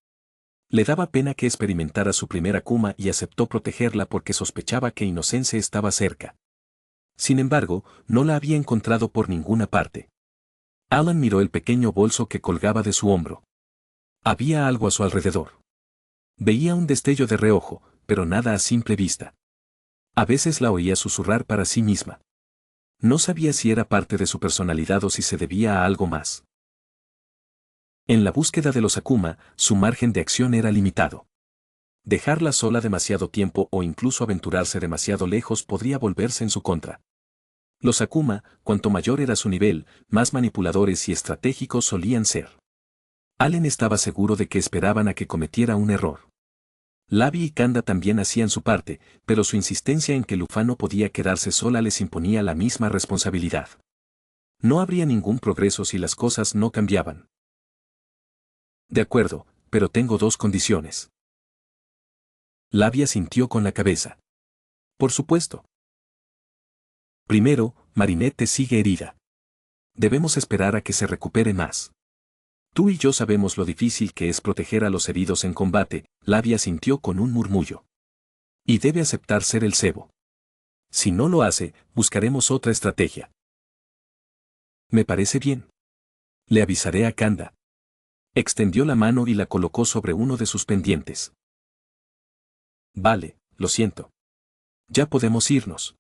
Le daba pena que experimentara su primera Akuma y aceptó protegerla porque sospechaba que Innocence estaba cerca. Sin embargo, no la había encontrado por ninguna parte. Alan miró el pequeño bolso que colgaba de su hombro. Había algo a su alrededor. Veía un destello de reojo, pero nada a simple vista. A veces la oía susurrar para sí misma. No sabía si era parte de su personalidad o si se debía a algo más. En la búsqueda de los Akuma, su margen de acción era limitado. Dejarla sola demasiado tiempo o incluso aventurarse demasiado lejos podría volverse en su contra. Los Akuma, cuanto mayor era su nivel, más manipuladores y estratégicos solían ser. Allen estaba seguro de que esperaban a que cometiera un error. Lavi y Kanda también hacían su parte, pero su insistencia en que Lufa no podía quedarse sola les imponía la misma responsabilidad. No habría ningún progreso si las cosas no cambiaban. De acuerdo, pero tengo dos condiciones. Lavi asintió con la cabeza. Por supuesto. Primero, Marinette sigue herida. Debemos esperar a que se recupere más. Tú y yo sabemos lo difícil que es proteger a los heridos en combate, Lavi asintió con un murmullo. Y debe aceptar ser el cebo. Si no lo hace, buscaremos otra estrategia. Me parece bien. Le avisaré a Kanda. Extendió la mano y la colocó sobre uno de sus pendientes. Vale, lo siento. Ya podemos irnos.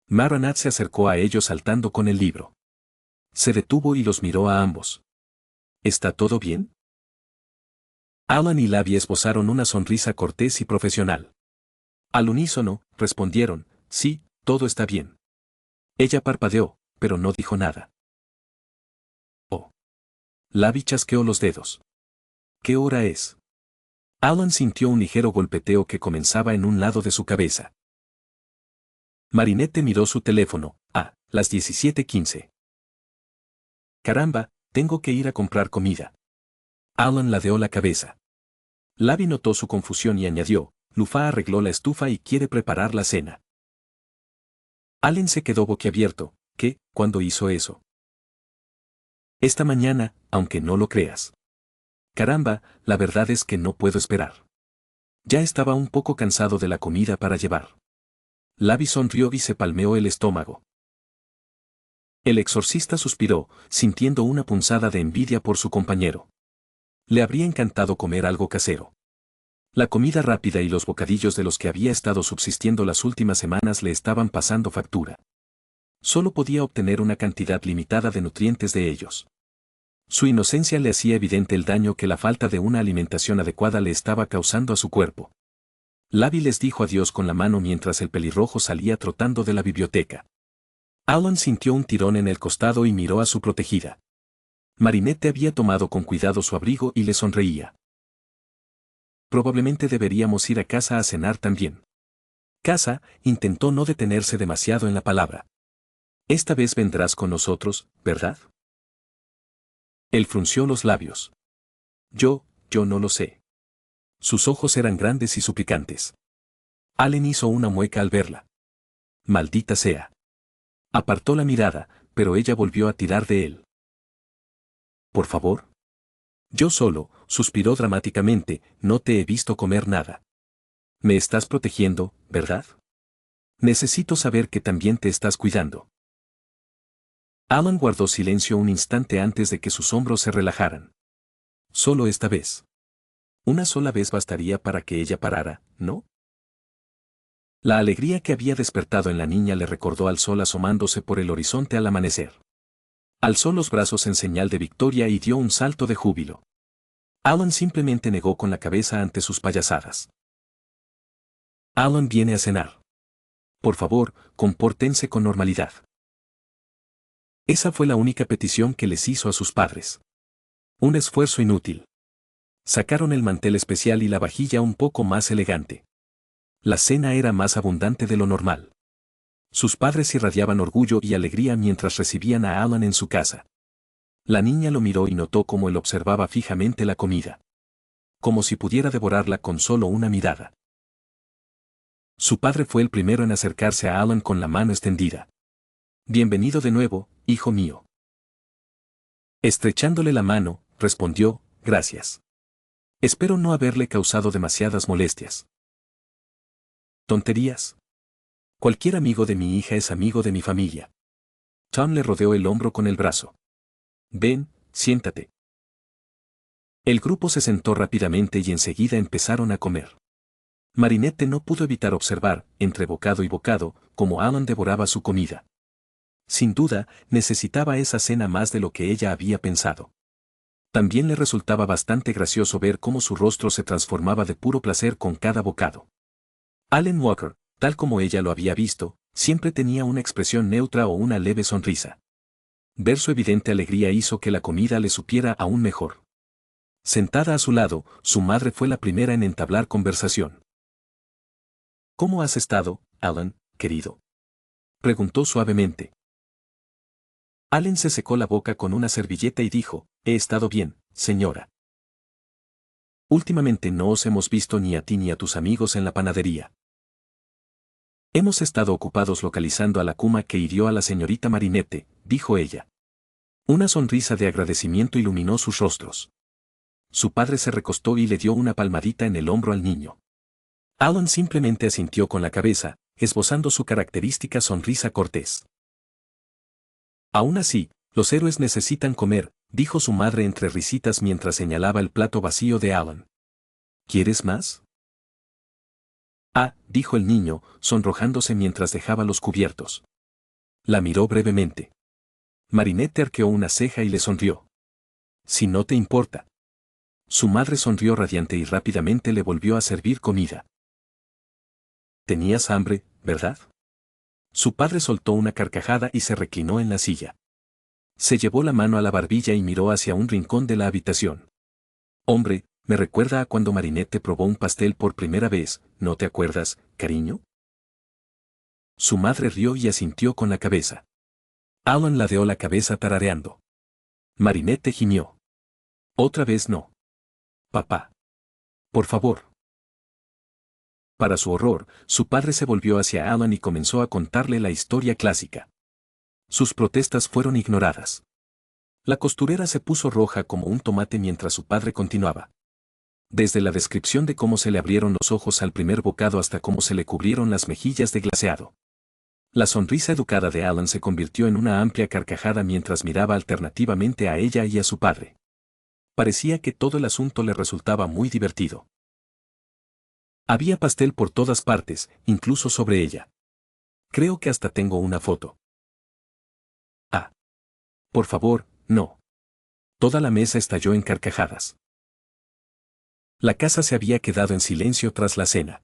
Marinette se acercó a ellos saltando con el libro. Se detuvo y los miró a ambos. ¿Está todo bien? Alan y Lavi esbozaron una sonrisa cortés y profesional. Al unísono, respondieron, sí, todo está bien. Ella parpadeó, pero no dijo nada. Oh. Lavi chasqueó los dedos. ¿Qué hora es? Alan sintió un ligero golpeteo que comenzaba en un lado de su cabeza. Marinette miró su teléfono, las 17:15. Caramba, tengo que ir a comprar comida. Alan ladeó la cabeza. Lavi notó su confusión y añadió, Lufa arregló la estufa y quiere preparar la cena. Allen se quedó boquiabierto. ¿Qué? ¿Cuándo hizo eso? Esta mañana, aunque no lo creas. Caramba, la verdad es que no puedo esperar. Ya estaba un poco cansado de la comida para llevar. Lavi sonrió y se palmeó el estómago. El exorcista suspiró, sintiendo una punzada de envidia por su compañero. Le habría encantado comer algo casero. La comida rápida y los bocadillos de los que había estado subsistiendo las últimas semanas le estaban pasando factura. Solo podía obtener una cantidad limitada de nutrientes de ellos. Su inocencia le hacía evidente el daño que la falta de una alimentación adecuada le estaba causando a su cuerpo. Lavi les dijo adiós con la mano mientras el pelirrojo salía trotando de la biblioteca. Alan sintió un tirón en el costado y miró a su protegida. Marinette había tomado con cuidado su abrigo y le sonreía. Probablemente deberíamos ir a casa a cenar también. Casa, intentó no detenerse demasiado en la palabra. Esta vez vendrás con nosotros, ¿verdad? Él frunció los labios. Yo no lo sé. Sus ojos eran grandes y suplicantes. Allen hizo una mueca al verla. Maldita sea. Apartó la mirada, pero ella volvió a tirar de él. Por favor. Yo solo, suspiró dramáticamente, no te he visto comer nada. Me estás protegiendo, ¿verdad? Necesito saber que también te estás cuidando. Alan guardó silencio un instante antes de que sus hombros se relajaran. Solo esta vez. Una sola vez bastaría para que ella parara, ¿no? La alegría que había despertado en la niña le recordó al sol asomándose por el horizonte al amanecer. Alzó los brazos en señal de victoria y dio un salto de júbilo. Alan simplemente negó con la cabeza ante sus payasadas. Alan viene a cenar. Por favor, compórtense con normalidad. Esa fue la única petición que les hizo a sus padres. Un esfuerzo inútil. Sacaron el mantel especial y la vajilla un poco más elegante. La cena era más abundante de lo normal. Sus padres irradiaban orgullo y alegría mientras recibían a Alan en su casa. La niña lo miró y notó cómo él observaba fijamente la comida. Como si pudiera devorarla con solo una mirada. Su padre fue el primero en acercarse a Alan con la mano extendida. Bienvenido de nuevo, hijo mío. Estrechándole la mano, respondió, gracias. Espero no haberle causado demasiadas molestias. ¿Tonterías? Cualquier amigo de mi hija es amigo de mi familia. Tom le rodeó el hombro con el brazo. Ven, siéntate. El grupo se sentó rápidamente y enseguida empezaron a comer. Marinette no pudo evitar observar, entre bocado y bocado, cómo Alan devoraba su comida. Sin duda, necesitaba esa cena más de lo que ella había pensado. También le resultaba bastante gracioso ver cómo su rostro se transformaba de puro placer con cada bocado. Alan Walker, tal como ella lo había visto, siempre tenía una expresión neutra o una leve sonrisa. Ver su evidente alegría hizo que la comida le supiera aún mejor. Sentada a su lado, su madre fue la primera en entablar conversación. ¿Cómo has estado, Alan, querido?, preguntó suavemente. Alan se secó la boca con una servilleta y dijo, he estado bien, señora. Últimamente no os hemos visto ni a ti ni a tus amigos en la panadería. Hemos estado ocupados localizando a la Kuma que hirió a la señorita Marinette, dijo ella. Una sonrisa de agradecimiento iluminó sus rostros. Su padre se recostó y le dio una palmadita en el hombro al niño. Alan simplemente asintió con la cabeza, esbozando su característica sonrisa cortés. Aún así, los héroes necesitan comer, dijo su madre entre risitas mientras señalaba el plato vacío de Alan. ¿Quieres más? Ah, dijo el niño, sonrojándose mientras dejaba los cubiertos. La miró brevemente. Marinette arqueó una ceja y le sonrió. Si no te importa. Su madre sonrió radiante y rápidamente le volvió a servir comida. Tenías hambre, ¿verdad? Su padre soltó una carcajada y se reclinó en la silla. Se llevó la mano a la barbilla y miró hacia un rincón de la habitación. Hombre, me recuerda a cuando Marinette probó un pastel por primera vez, ¿no te acuerdas, cariño? Su madre rió y asintió con la cabeza. Alan ladeó la cabeza tarareando. Marinette gimió. Otra vez no. Papá. Por favor. Para su horror, su padre se volvió hacia Alan y comenzó a contarle la historia clásica. Sus protestas fueron ignoradas. La costurera se puso roja como un tomate mientras su padre continuaba. Desde la descripción de cómo se le abrieron los ojos al primer bocado hasta cómo se le cubrieron las mejillas de glaseado. La sonrisa educada de Alan se convirtió en una amplia carcajada mientras miraba alternativamente a ella y a su padre. Parecía que todo el asunto le resultaba muy divertido. Había pastel por todas partes, incluso sobre ella. Creo que hasta tengo una foto. Ah. Por favor, no. Toda la mesa estalló en carcajadas. La casa se había quedado en silencio tras la cena.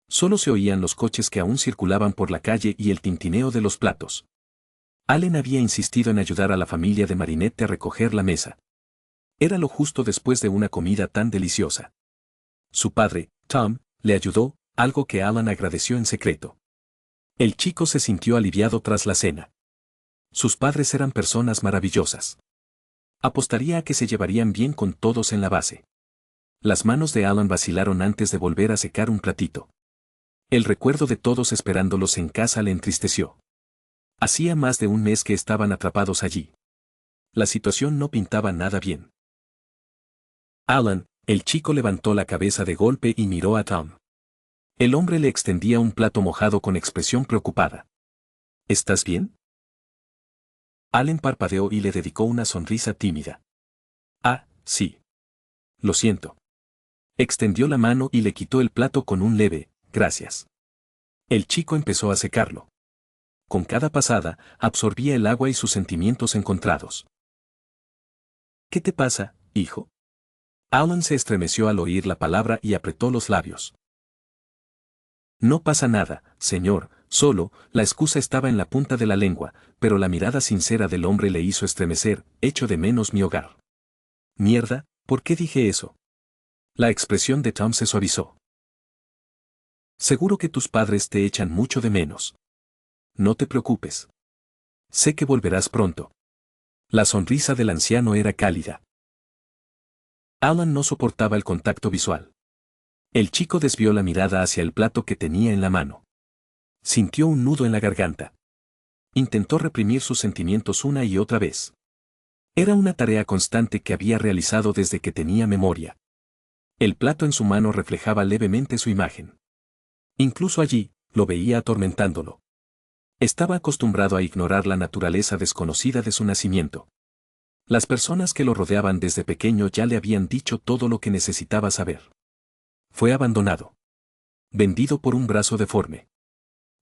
Solo se oían los coches que aún circulaban por la calle y el tintineo de los platos. Allen había insistido en ayudar a la familia de Marinette a recoger la mesa. Era lo justo después de una comida tan deliciosa. Su padre, Tom, le ayudó, algo que Alan agradeció en secreto. El chico se sintió aliviado tras la cena. Sus padres eran personas maravillosas. Apostaría a que se llevarían bien con todos en la base. Las manos de Alan vacilaron antes de volver a secar un platito. El recuerdo de todos esperándolos en casa le entristeció. Hacía más de un mes que estaban atrapados allí. La situación no pintaba nada bien. Alan, el chico levantó la cabeza de golpe y miró a Tom. El hombre le extendía un plato mojado con expresión preocupada. ¿Estás bien? Alan parpadeó y le dedicó una sonrisa tímida. Ah, sí. Lo siento. Extendió la mano y le quitó el plato con un leve, gracias. El chico empezó a secarlo. con cada pasada, absorbía el agua y sus sentimientos encontrados. ¿Qué te pasa, hijo? Alan se estremeció al oír la palabra y apretó los labios. No pasa nada, señor, solo, la excusa estaba en la punta de la lengua, pero la mirada sincera del hombre le hizo estremecer, echo de menos mi hogar. Mierda, ¿por qué dije eso? La expresión de Tom se suavizó. Seguro que tus padres te echan mucho de menos. No te preocupes. Sé que volverás pronto. La sonrisa del anciano era cálida. Alan no soportaba el contacto visual. El chico desvió la mirada hacia el plato que tenía en la mano. Sintió un nudo en la garganta. Intentó reprimir sus sentimientos una y otra vez. Era una tarea constante que había realizado desde que tenía memoria. El plato en su mano reflejaba levemente su imagen. Incluso allí, lo veía atormentándolo. Estaba acostumbrado a ignorar la naturaleza desconocida de su nacimiento. Las personas que lo rodeaban desde pequeño ya le habían dicho todo lo que necesitaba saber. Fue abandonado. Vendido por un brazo deforme.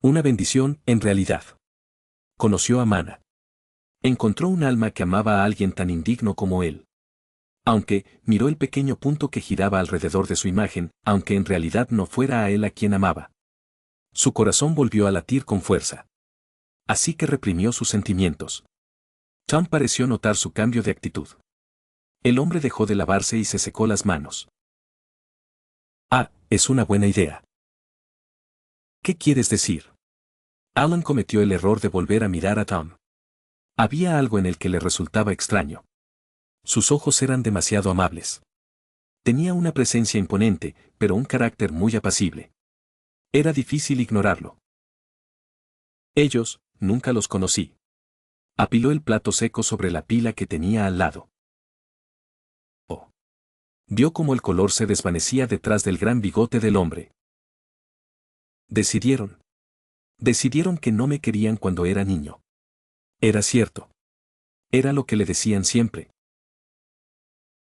Una bendición, en realidad. Conoció a Mana. Encontró un alma que amaba a alguien tan indigno como él. Aunque, miró el pequeño punto que giraba alrededor de su imagen, aunque en realidad no fuera a él a quien amaba. Su corazón volvió a latir con fuerza. Así que reprimió sus sentimientos. Tom pareció notar su cambio de actitud. El hombre dejó de lavarse y se secó las manos. Ah, es una buena idea. ¿Qué quieres decir? Alan cometió el error de volver a mirar a Tom. Había algo en el que le resultaba extraño. Sus ojos eran demasiado amables. Tenía una presencia imponente, pero un carácter muy apacible. Era difícil ignorarlo. Ellos, nunca los conocí. Apiló el plato seco sobre la pila que tenía al lado. Oh. Vio cómo el color se desvanecía detrás del gran bigote del hombre. Decidieron que no me querían cuando era niño. Era cierto. Era lo que le decían siempre.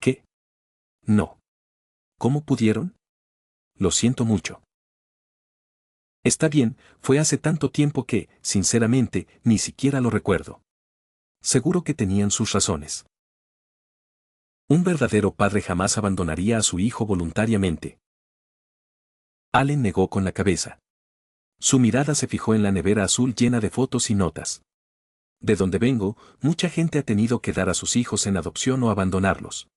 ¿Qué? No. ¿Cómo pudieron? Lo siento mucho. Está bien, fue hace tanto tiempo que, sinceramente, ni siquiera lo recuerdo. Seguro que tenían sus razones. Un verdadero padre jamás abandonaría a su hijo voluntariamente. Allen negó con la cabeza. Su mirada se fijó en la nevera azul llena de fotos y notas. De donde vengo, mucha gente ha tenido que dar a sus hijos en adopción o abandonarlos.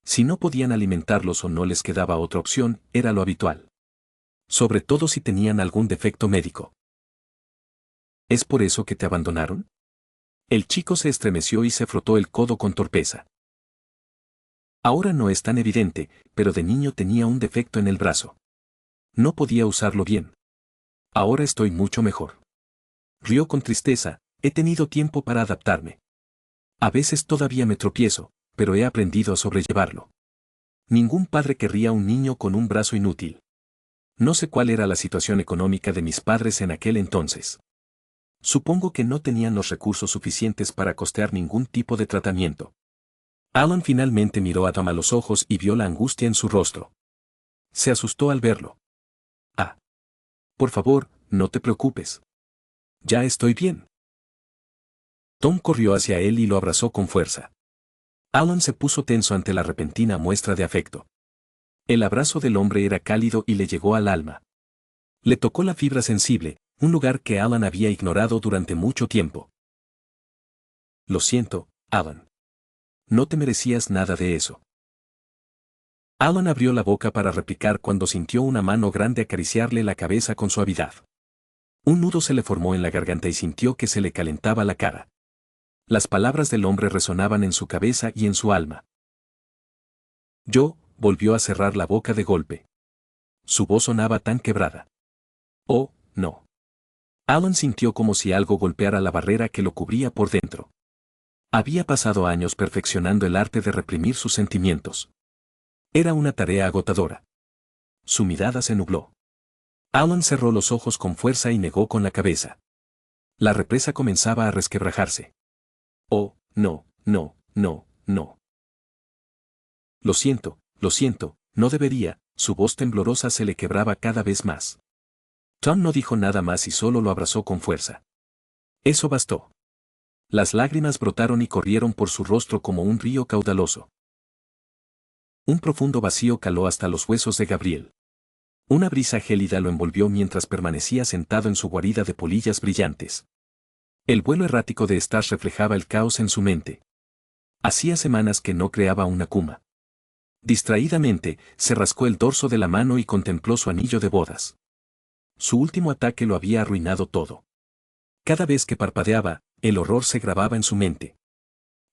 Si no podían alimentarlos o no les quedaba otra opción, era lo habitual. Sobre todo si tenían algún defecto médico. ¿Es por eso que te abandonaron? El chico se estremeció y se frotó el codo con torpeza. Ahora no es tan evidente, pero de niño tenía un defecto en el brazo. No podía usarlo bien. Ahora estoy mucho mejor. Rió con tristeza, he tenido tiempo para adaptarme. A veces todavía me tropiezo, pero he aprendido a sobrellevarlo. Ningún padre querría un niño con un brazo inútil. No sé cuál era la situación económica de mis padres en aquel entonces. Supongo que no tenían los recursos suficientes para costear ningún tipo de tratamiento. Alan finalmente miró a Tom a los ojos y vio la angustia en su rostro. Se asustó al verlo. Ah. Por favor, no te preocupes. Ya estoy bien. Tom corrió hacia él y lo abrazó con fuerza. Alan se puso tenso ante la repentina muestra de afecto. El abrazo del hombre era cálido y le llegó al alma. Le tocó la fibra sensible, un lugar que Alan había ignorado durante mucho tiempo. Lo siento, Alan. No te merecías nada de eso. Alan abrió la boca para replicar cuando sintió una mano grande acariciarle la cabeza con suavidad. Un nudo se le formó en la garganta y sintió que se le calentaba la cara. Las palabras del hombre resonaban en su cabeza y en su alma. Volvió a cerrar la boca de golpe. Su voz sonaba tan quebrada. Oh, no. Alan sintió como si algo golpeara la barrera que lo cubría por dentro. Había pasado años perfeccionando el arte de reprimir sus sentimientos. Era una tarea agotadora. Su mirada se nubló. Alan cerró los ojos con fuerza y negó con la cabeza. La represa comenzaba a resquebrajarse. Oh, no, no, no, no. Lo siento, no debería, su voz temblorosa se le quebraba cada vez más. Tom no dijo nada más y solo lo abrazó con fuerza. Eso bastó. Las lágrimas brotaron y corrieron por su rostro como un río caudaloso. Un profundo vacío caló hasta los huesos de Gabriel. Una brisa gélida lo envolvió mientras permanecía sentado en su guarida de polillas brillantes. El vuelo errático de Stash reflejaba el caos en su mente. Hacía semanas que no creaba una Akuma. Distraídamente, se rascó el dorso de la mano y contempló su anillo de bodas. Su último ataque lo había arruinado todo. Cada vez que parpadeaba, el horror se grababa en su mente.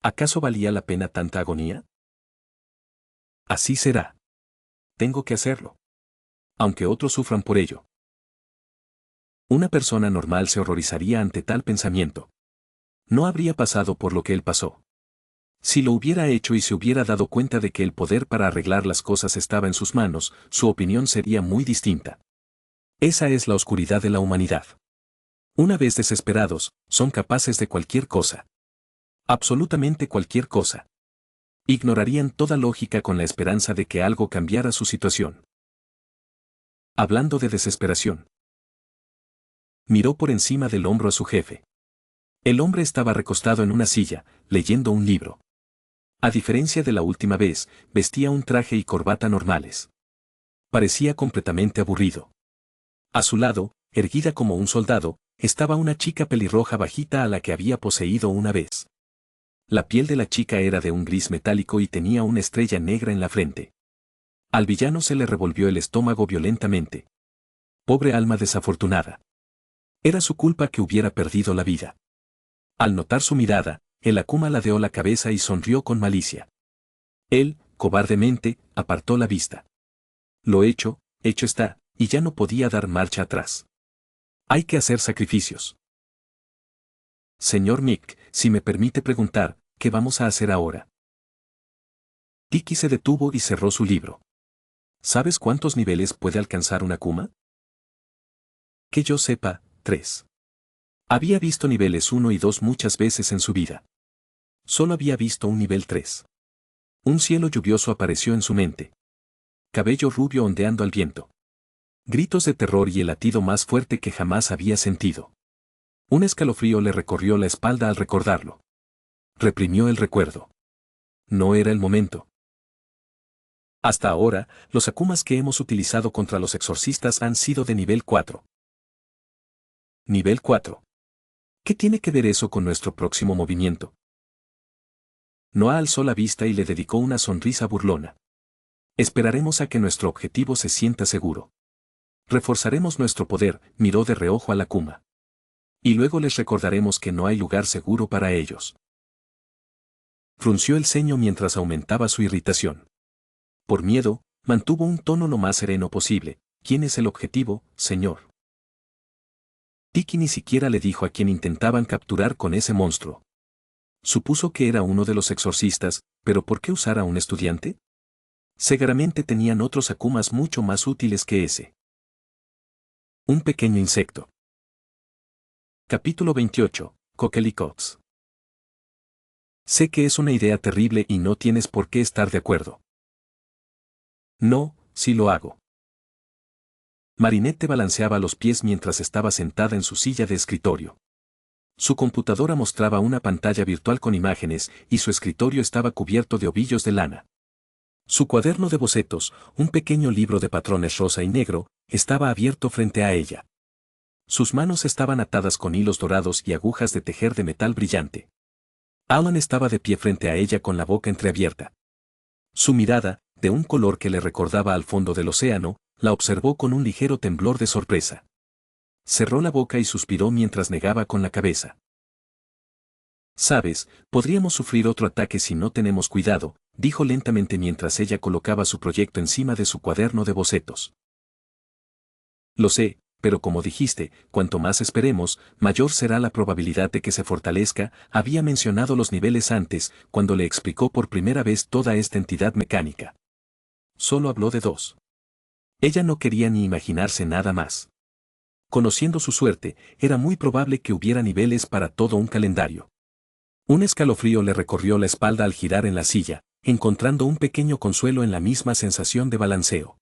¿Acaso valía la pena tanta agonía? Así será. Tengo que hacerlo. Aunque otros sufran por ello. Una persona normal se horrorizaría ante tal pensamiento. No habría pasado por lo que él pasó. Si lo hubiera hecho y se hubiera dado cuenta de que el poder para arreglar las cosas estaba en sus manos, su opinión sería muy distinta. Esa es la oscuridad de la humanidad. Una vez desesperados, son capaces de cualquier cosa. Absolutamente cualquier cosa. Ignorarían toda lógica con la esperanza de que algo cambiara su situación. Hablando de desesperación. Miró por encima del hombro a su jefe. El hombre estaba recostado en una silla, leyendo un libro. A diferencia de la última vez, vestía un traje y corbata normales. Parecía completamente aburrido. A su lado, erguida como un soldado, estaba una chica pelirroja bajita a la que había poseído una vez. La piel de la chica era de un gris metálico y tenía una estrella negra en la frente. Al villano se le revolvió el estómago violentamente. Pobre alma desafortunada. Era su culpa que hubiera perdido la vida. Al notar su mirada, el Akuma ladeó la cabeza y sonrió con malicia. Él, cobardemente, apartó la vista. Lo hecho está, y ya no podía dar marcha atrás. Hay que hacer sacrificios. Señor Mick, si me permite preguntar, ¿qué vamos a hacer ahora? Tiki se detuvo y cerró su libro. ¿Sabes cuántos niveles puede alcanzar una Akuma? Que yo sepa, 3. Había visto niveles 1 y 2 muchas veces en su vida. Solo había visto un nivel 3. Un cielo lluvioso apareció en su mente. Cabello rubio ondeando al viento. Gritos de terror y el latido más fuerte que jamás había sentido. Un escalofrío le recorrió la espalda al recordarlo. Reprimió el recuerdo. No era el momento. Hasta ahora, los Akumas que hemos utilizado contra los exorcistas han sido de nivel 4. Nivel 4. ¿Qué tiene que ver eso con nuestro próximo movimiento? Noah alzó la vista y le dedicó una sonrisa burlona. Esperaremos a que nuestro objetivo se sienta seguro. Reforzaremos nuestro poder, miró de reojo a la Akuma. Y luego les recordaremos que no hay lugar seguro para ellos. Frunció el ceño mientras aumentaba su irritación. Por miedo, mantuvo un tono lo más sereno posible. ¿Quién es el objetivo, señor? Tiki ni siquiera le dijo a quien intentaban capturar con ese monstruo. Supuso que era uno de los exorcistas, pero ¿por qué usar a un estudiante? Seguramente tenían otros Akumas mucho más útiles que ese. Un pequeño insecto. Capítulo 28. Coquelicots. Sé que es una idea terrible y no tienes por qué estar de acuerdo. No, sí lo hago. Marinette balanceaba los pies mientras estaba sentada en su silla de escritorio. Su computadora mostraba una pantalla virtual con imágenes y su escritorio estaba cubierto de ovillos de lana. Su cuaderno de bocetos, un pequeño libro de patrones rosa y negro, estaba abierto frente a ella. Sus manos estaban atadas con hilos dorados y agujas de tejer de metal brillante. Alan estaba de pie frente a ella con la boca entreabierta. Su mirada, de un color que le recordaba al fondo del océano, la observó con un ligero temblor de sorpresa. Cerró la boca y suspiró mientras negaba con la cabeza. Sabes, podríamos sufrir otro ataque si no tenemos cuidado, dijo lentamente mientras ella colocaba su proyecto encima de su cuaderno de bocetos. Lo sé, pero como dijiste, cuanto más esperemos, mayor será la probabilidad de que se fortalezca. Había mencionado los niveles antes, cuando le explicó por primera vez toda esta entidad mecánica. Solo habló de 2. Ella no quería ni imaginarse nada más. Conociendo su suerte, era muy probable que hubiera niveles para todo un calendario. Un escalofrío le recorrió la espalda al girar en la silla, encontrando un pequeño consuelo en la misma sensación de balanceo.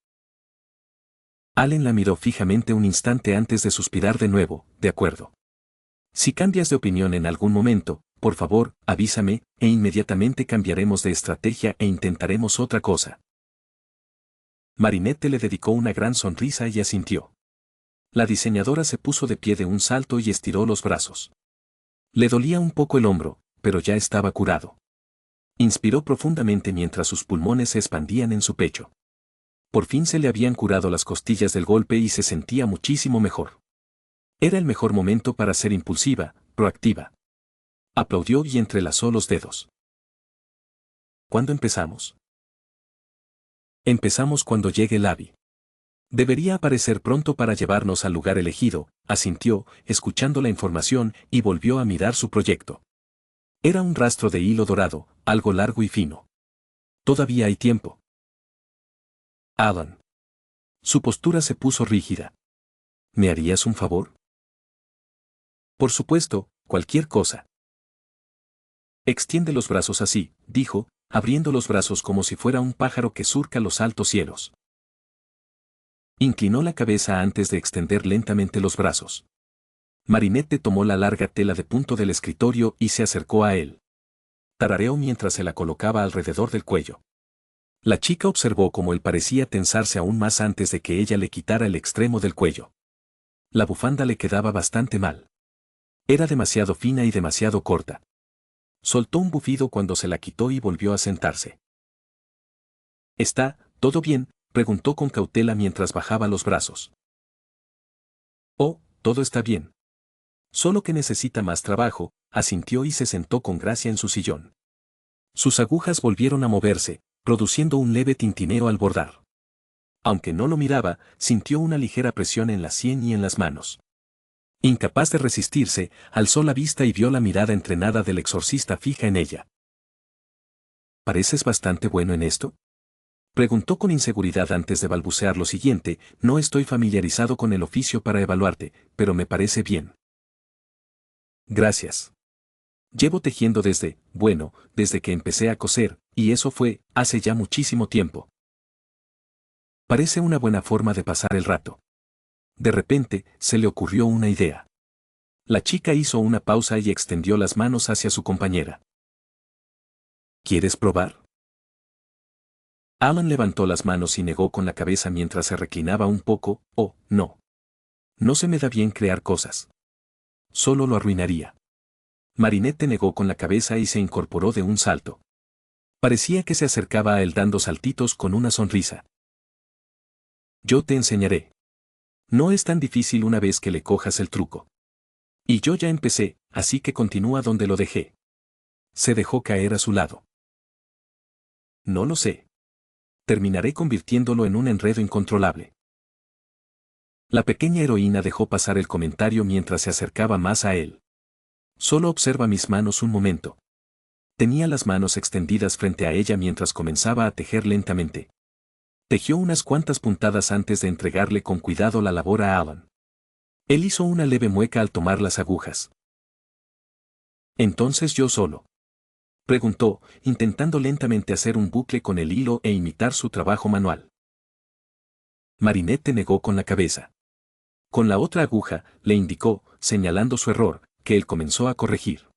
Allen la miró fijamente un instante antes de suspirar de nuevo, de acuerdo. Si cambias de opinión en algún momento, por favor, avísame, e inmediatamente cambiaremos de estrategia e intentaremos otra cosa. Marinette le dedicó una gran sonrisa y asintió. La diseñadora se puso de pie de un salto y estiró los brazos. Le dolía un poco el hombro, pero ya estaba curado. Inspiró profundamente mientras sus pulmones se expandían en su pecho. Por fin se le habían curado las costillas del golpe y se sentía muchísimo mejor. Era el mejor momento para ser impulsiva, proactiva. Aplaudió y entrelazó los dedos. ¿Cuándo empezamos? Empezamos cuando llegue el Abby. Debería aparecer pronto para llevarnos al lugar elegido, asintió, escuchando la información, y volvió a mirar su proyecto. Era un rastro de hilo dorado, algo largo y fino. Todavía hay tiempo. Alan. Su postura se puso rígida. ¿Me harías un favor? Por supuesto, cualquier cosa. Extiende los brazos así, dijo, abriendo los brazos como si fuera un pájaro que surca los altos cielos. Inclinó la cabeza antes de extender lentamente los brazos. Marinette tomó la larga tela de punto del escritorio y se acercó a él. Tarareó mientras se la colocaba alrededor del cuello. La chica observó cómo él parecía tensarse aún más antes de que ella le quitara el extremo del cuello. La bufanda le quedaba bastante mal. Era demasiado fina y demasiado corta. Soltó un bufido cuando se la quitó y volvió a sentarse. ¿Está todo bien?, preguntó con cautela mientras bajaba los brazos. Oh, todo está bien. Solo que necesita más trabajo, asintió y se sentó con gracia en su sillón. Sus agujas volvieron a moverse, produciendo un leve tintineo al bordar. Aunque no lo miraba, sintió una ligera presión en la sien y en las manos. Incapaz de resistirse, alzó la vista y vio la mirada entrenada del exorcista fija en ella. ¿Pareces bastante bueno en esto?, preguntó con inseguridad antes de balbucear lo siguiente: no estoy familiarizado con el oficio para evaluarte, pero me parece bien. Gracias. Llevo tejiendo desde que empecé a coser, y eso fue, hace ya muchísimo tiempo. Parece una buena forma de pasar el rato. De repente, se le ocurrió una idea. La chica hizo una pausa y extendió las manos hacia su compañera. ¿Quieres probar? Alan levantó las manos y negó con la cabeza mientras se reclinaba un poco. Oh, no. No se me da bien crear cosas. Solo lo arruinaría. Marinette negó con la cabeza y se incorporó de un salto. Parecía que se acercaba a él dando saltitos con una sonrisa. Yo te enseñaré. No es tan difícil una vez que le cojas el truco. Y yo ya empecé, así que continúa donde lo dejé. Se dejó caer a su lado. No lo sé. Terminaré convirtiéndolo en un enredo incontrolable. La pequeña heroína dejó pasar el comentario mientras se acercaba más a él. Solo observa mis manos un momento. Tenía las manos extendidas frente a ella mientras comenzaba a tejer lentamente. Tejió unas cuantas puntadas antes de entregarle con cuidado la labor a Alan. Él hizo una leve mueca al tomar las agujas. ¿Entonces yo solo?, preguntó, intentando lentamente hacer un bucle con el hilo e imitar su trabajo manual. Marinette negó con la cabeza. Con la otra aguja, le indicó, señalando su error, que él comenzó a corregir.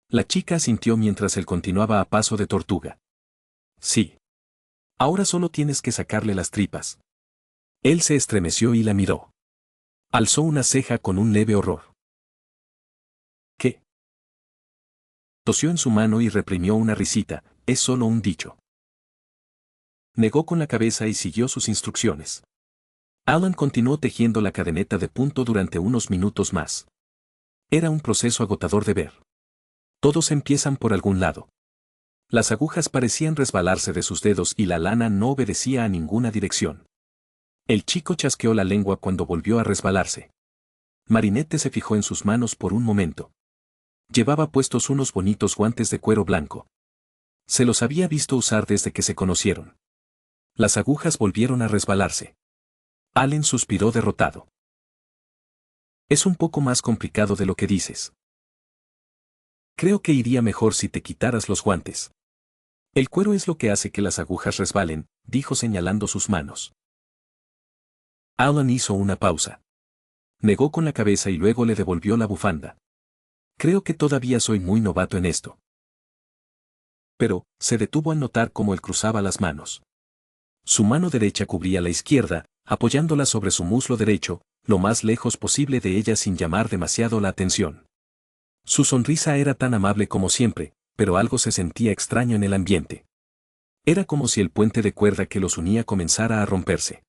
La chica asintió mientras él continuaba a paso de tortuga. Sí. Ahora solo tienes que sacarle las tripas. Él se estremeció y la miró. Alzó una ceja con un leve horror. ¿Qué? Tosió en su mano y reprimió una risita. Es solo un dicho. Negó con la cabeza y siguió sus instrucciones. Alan continuó tejiendo la cadeneta de punto durante unos minutos más. Era un proceso agotador de ver. Todos empiezan por algún lado. Las agujas parecían resbalarse de sus dedos y la lana no obedecía a ninguna dirección. El chico chasqueó la lengua cuando volvió a resbalarse. Marinette se fijó en sus manos por un momento. Llevaba puestos unos bonitos guantes de cuero blanco. Se los había visto usar desde que se conocieron. Las agujas volvieron a resbalarse. Allen suspiró derrotado. Es un poco más complicado de lo que dices. Creo que iría mejor si te quitaras los guantes. El cuero es lo que hace que las agujas resbalen, dijo señalando sus manos. Alan hizo una pausa. Negó con la cabeza y luego le devolvió la bufanda. Creo que todavía soy muy novato en esto. Pero, se detuvo al notar cómo él cruzaba las manos. Su mano derecha cubría la izquierda, apoyándola sobre su muslo derecho, lo más lejos posible de ella sin llamar demasiado la atención. Su sonrisa era tan amable como siempre, pero algo se sentía extraño en el ambiente. Era como si el puente de cuerda que los unía comenzara a romperse.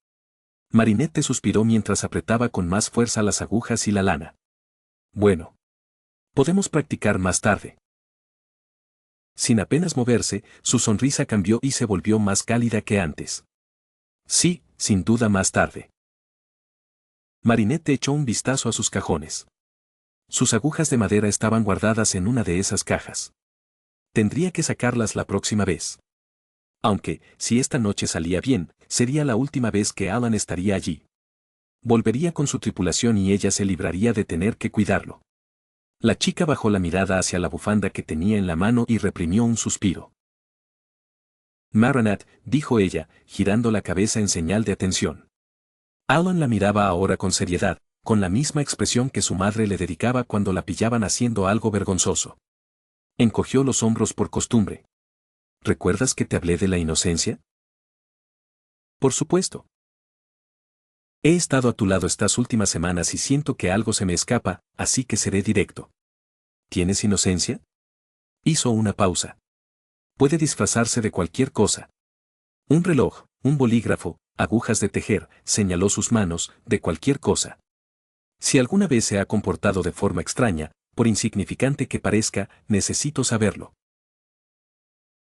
Marinette suspiró mientras apretaba con más fuerza las agujas y la lana. Bueno. Podemos practicar más tarde. Sin apenas moverse, su sonrisa cambió y se volvió más cálida que antes. Sí, sin duda más tarde. Marinette echó un vistazo a sus cajones. Sus agujas de madera estaban guardadas en una de esas cajas. Tendría que sacarlas la próxima vez. Aunque, si esta noche salía bien, sería la última vez que Alan estaría allí. Volvería con su tripulación y ella se libraría de tener que cuidarlo. La chica bajó la mirada hacia la bufanda que tenía en la mano y reprimió un suspiro. Marinette, dijo ella, girando la cabeza en señal de atención. Alan la miraba ahora con seriedad, con la misma expresión que su madre le dedicaba cuando la pillaban haciendo algo vergonzoso. Encogió los hombros por costumbre. ¿Recuerdas que te hablé de la inocencia? Por supuesto. He estado a tu lado estas últimas semanas y siento que algo se me escapa, así que seré directo. ¿Tienes inocencia? Hizo una pausa. Puede disfrazarse de cualquier cosa. Un reloj, un bolígrafo, agujas de tejer, señaló sus manos, de cualquier cosa. Si alguna vez se ha comportado de forma extraña, por insignificante que parezca, necesito saberlo.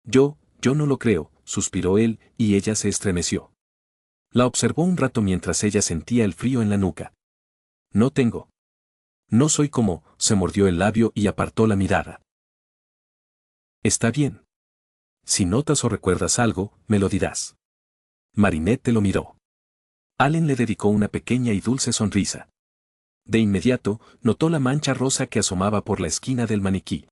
Yo no lo creo, suspiró él, y ella se estremeció. La observó un rato mientras ella sentía el frío en la nuca. No tengo. No soy como, se mordió el labio y apartó la mirada. Está bien. Si notas o recuerdas algo, me lo dirás. Marinette lo miró. Allen le dedicó una pequeña y dulce sonrisa. De inmediato, notó la mancha rosa que asomaba por la esquina del maniquí.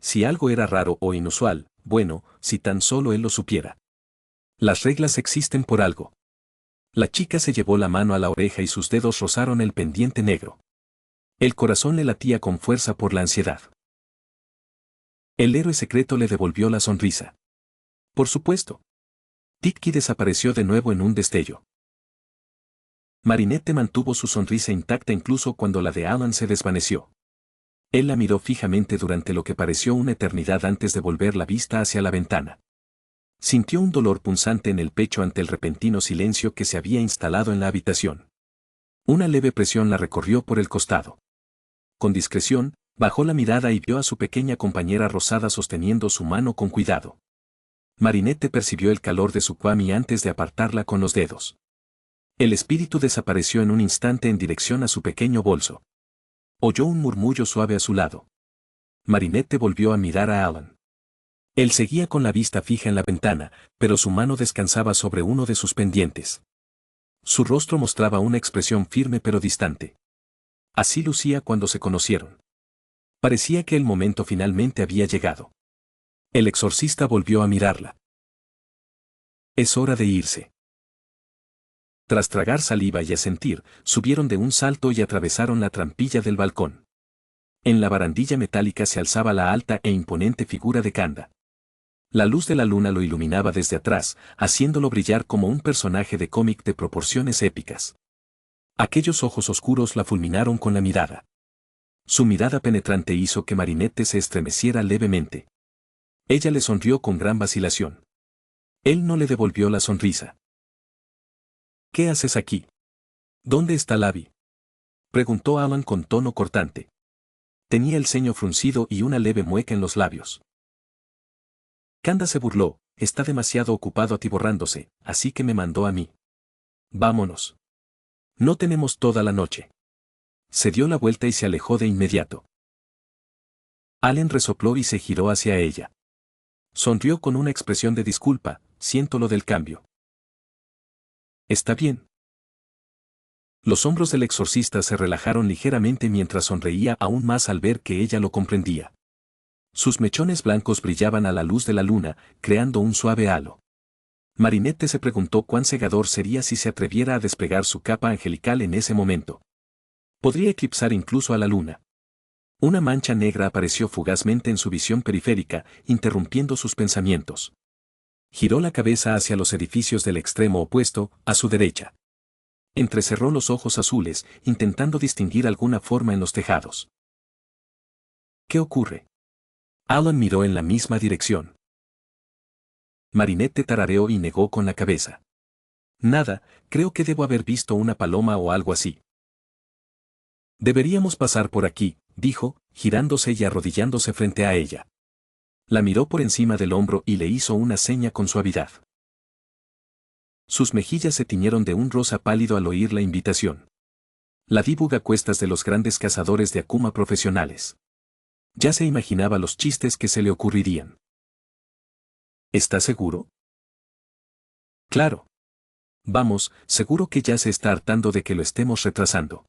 Si algo era raro o inusual, bueno, si tan solo él lo supiera. Las reglas existen por algo. La chica se llevó la mano a la oreja y sus dedos rozaron el pendiente negro. El corazón le latía con fuerza por la ansiedad. El héroe secreto le devolvió la sonrisa. Por supuesto. Titki desapareció de nuevo en un destello. Marinette mantuvo su sonrisa intacta incluso cuando la de Alan se desvaneció. Él la miró fijamente durante lo que pareció una eternidad antes de volver la vista hacia la ventana. Sintió un dolor punzante en el pecho ante el repentino silencio que se había instalado en la habitación. Una leve presión la recorrió por el costado. Con discreción, bajó la mirada y vio a su pequeña compañera rosada sosteniendo su mano con cuidado. Marinette percibió el calor de su kwami antes de apartarla con los dedos. El espíritu desapareció en un instante en dirección a su pequeño bolso. Oyó un murmullo suave a su lado. Marinette volvió a mirar a Alan. Él seguía con la vista fija en la ventana, pero su mano descansaba sobre uno de sus pendientes. Su rostro mostraba una expresión firme pero distante. Así lucía cuando se conocieron. Parecía que el momento finalmente había llegado. El exorcista volvió a mirarla. Es hora de irse. Tras tragar saliva y asentir, subieron de un salto y atravesaron la trampilla del balcón. En la barandilla metálica se alzaba la alta e imponente figura de Kanda. La luz de la luna lo iluminaba desde atrás, haciéndolo brillar como un personaje de cómic de proporciones épicas. Aquellos ojos oscuros la fulminaron con la mirada. Su mirada penetrante hizo que Marinette se estremeciera levemente. Ella le sonrió con gran vacilación. Él no le devolvió la sonrisa. ¿Qué haces aquí? ¿Dónde está Lavi? Preguntó Alan con tono cortante. Tenía el ceño fruncido y una leve mueca en los labios. Kanda se burló, está demasiado ocupado atiborrándose, así que me mandó a mí. Vámonos. No tenemos toda la noche. Se dio la vuelta y se alejó de inmediato. Allen resopló y se giró hacia ella. Sonrió con una expresión de disculpa, siento lo del cambio. Está bien. Los hombros del exorcista se relajaron ligeramente mientras sonreía aún más al ver que ella lo comprendía. Sus mechones blancos brillaban a la luz de la luna, creando un suave halo. Marinette se preguntó cuán cegador sería si se atreviera a desplegar su capa angelical en ese momento. Podría eclipsar incluso a la luna. Una mancha negra apareció fugazmente en su visión periférica, interrumpiendo sus pensamientos. Giró la cabeza hacia los edificios del extremo opuesto, a su derecha. Entrecerró los ojos azules, intentando distinguir alguna forma en los tejados. ¿Qué ocurre? Alan miró en la misma dirección. Marinette tarareó y negó con la cabeza. Nada, creo que debo haber visto una paloma o algo así. Deberíamos pasar por aquí, dijo, girándose y arrodillándose frente a ella. La miró por encima del hombro y le hizo una seña con suavidad. Sus mejillas se tiñeron de un rosa pálido al oír la invitación. La vi a cuestas de los grandes cazadores de Akuma profesionales. Ya se imaginaba los chistes que se le ocurrirían. ¿Estás seguro? Claro. Vamos, seguro que ya se está hartando de que lo estemos retrasando.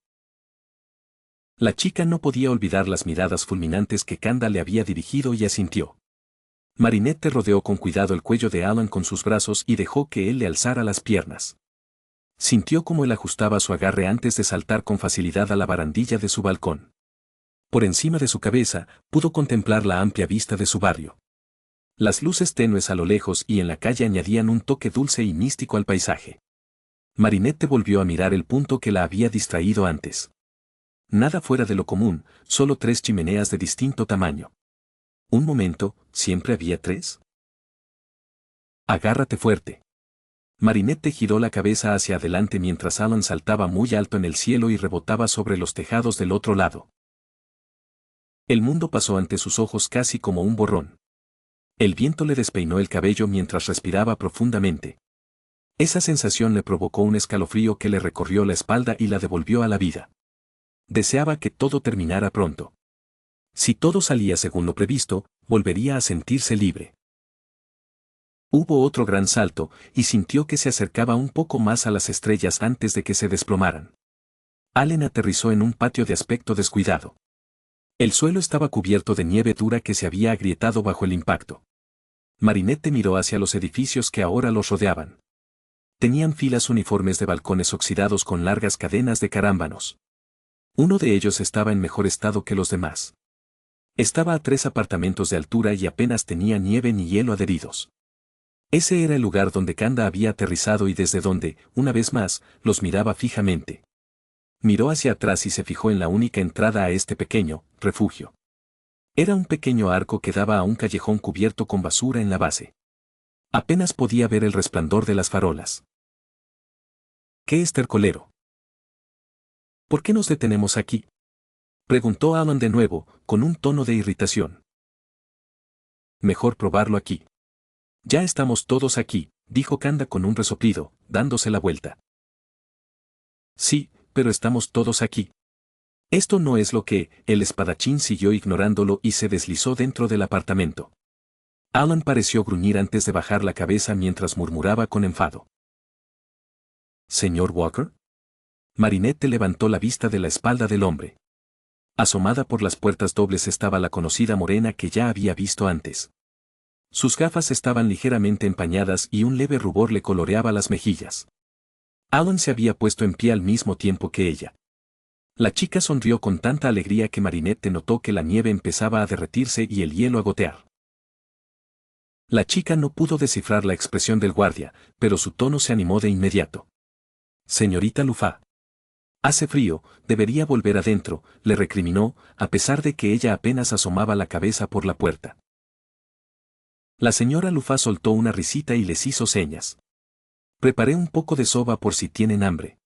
La chica no podía olvidar las miradas fulminantes que Kanda le había dirigido y asintió. Marinette rodeó con cuidado el cuello de Alan con sus brazos y dejó que él le alzara las piernas. Sintió cómo él ajustaba su agarre antes de saltar con facilidad a la barandilla de su balcón. Por encima de su cabeza, pudo contemplar la amplia vista de su barrio. Las luces tenues a lo lejos y en la calle añadían un toque dulce y místico al paisaje. Marinette volvió a mirar el punto que la había distraído antes. Nada fuera de lo común, solo 3 chimeneas de distinto tamaño. Un momento, ¿siempre había 3? Agárrate fuerte. Marinette giró la cabeza hacia adelante mientras Alan saltaba muy alto en el cielo y rebotaba sobre los tejados del otro lado. El mundo pasó ante sus ojos casi como un borrón. El viento le despeinó el cabello mientras respiraba profundamente. Esa sensación le provocó un escalofrío que le recorrió la espalda y la devolvió a la vida. Deseaba que todo terminara pronto. Si todo salía según lo previsto, volvería a sentirse libre. Hubo otro gran salto, y sintió que se acercaba un poco más a las estrellas antes de que se desplomaran. Allen aterrizó en un patio de aspecto descuidado. El suelo estaba cubierto de nieve dura que se había agrietado bajo el impacto. Marinette miró hacia los edificios que ahora los rodeaban. Tenían filas uniformes de balcones oxidados con largas cadenas de carámbanos. Uno de ellos estaba en mejor estado que los demás. Estaba a 3 apartamentos de altura y apenas tenía nieve ni hielo adheridos. Ese era el lugar donde Kanda había aterrizado y desde donde, una vez más, los miraba fijamente. Miró hacia atrás y se fijó en la única entrada a este pequeño refugio. Era un pequeño arco que daba a un callejón cubierto con basura en la base. Apenas podía ver el resplandor de las farolas. ¡Qué estercolero! ¿Por qué nos detenemos aquí?, preguntó Alan de nuevo, con un tono de irritación. Mejor probarlo aquí. Ya estamos todos aquí, dijo Kanda con un resoplido, dándose la vuelta. Sí, pero estamos todos aquí. Esto no es lo que, el espadachín siguió ignorándolo y se deslizó dentro del apartamento. Alan pareció gruñir antes de bajar la cabeza mientras murmuraba con enfado. ¿Señor Walker? Marinette levantó la vista de la espalda del hombre. Asomada por las puertas dobles estaba la conocida morena que ya había visto antes. Sus gafas estaban ligeramente empañadas y un leve rubor le coloreaba las mejillas. Alan se había puesto en pie al mismo tiempo que ella. La chica sonrió con tanta alegría que Marinette notó que la nieve empezaba a derretirse y el hielo a gotear. La chica no pudo descifrar la expresión del guardia, pero su tono se animó de inmediato. Señorita Lufá. Hace frío, debería volver adentro, le recriminó, a pesar de que ella apenas asomaba la cabeza por la puerta. La señora Lufá soltó una risita y les hizo señas. Preparé un poco de soba por si tienen hambre.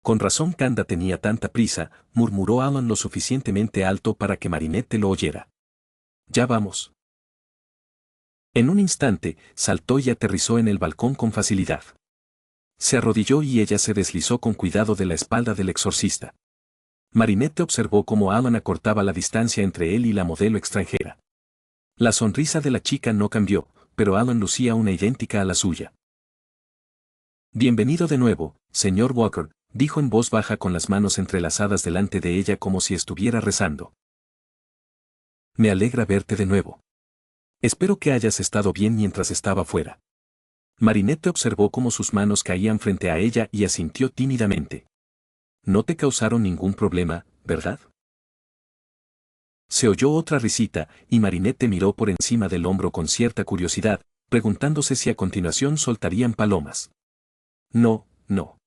Con razón Kanda tenía tanta prisa, murmuró Alan lo suficientemente alto para que Marinette lo oyera. Ya vamos. En un instante, saltó y aterrizó en el balcón con facilidad. Se arrodilló y ella se deslizó con cuidado de la espalda del exorcista. Marinette observó cómo Alan acortaba la distancia entre él y la modelo extranjera. La sonrisa de la chica no cambió, pero Alan lucía una idéntica a la suya. Bienvenido de nuevo, señor Walker, dijo en voz baja con las manos entrelazadas delante de ella como si estuviera rezando. Me alegra verte de nuevo. Espero que hayas estado bien mientras estaba fuera. Marinette observó cómo sus manos caían frente a ella y asintió tímidamente. No te causaron ningún problema, ¿verdad? Se oyó otra risita, y Marinette miró por encima del hombro con cierta curiosidad, preguntándose si a continuación soltarían palomas. No, no.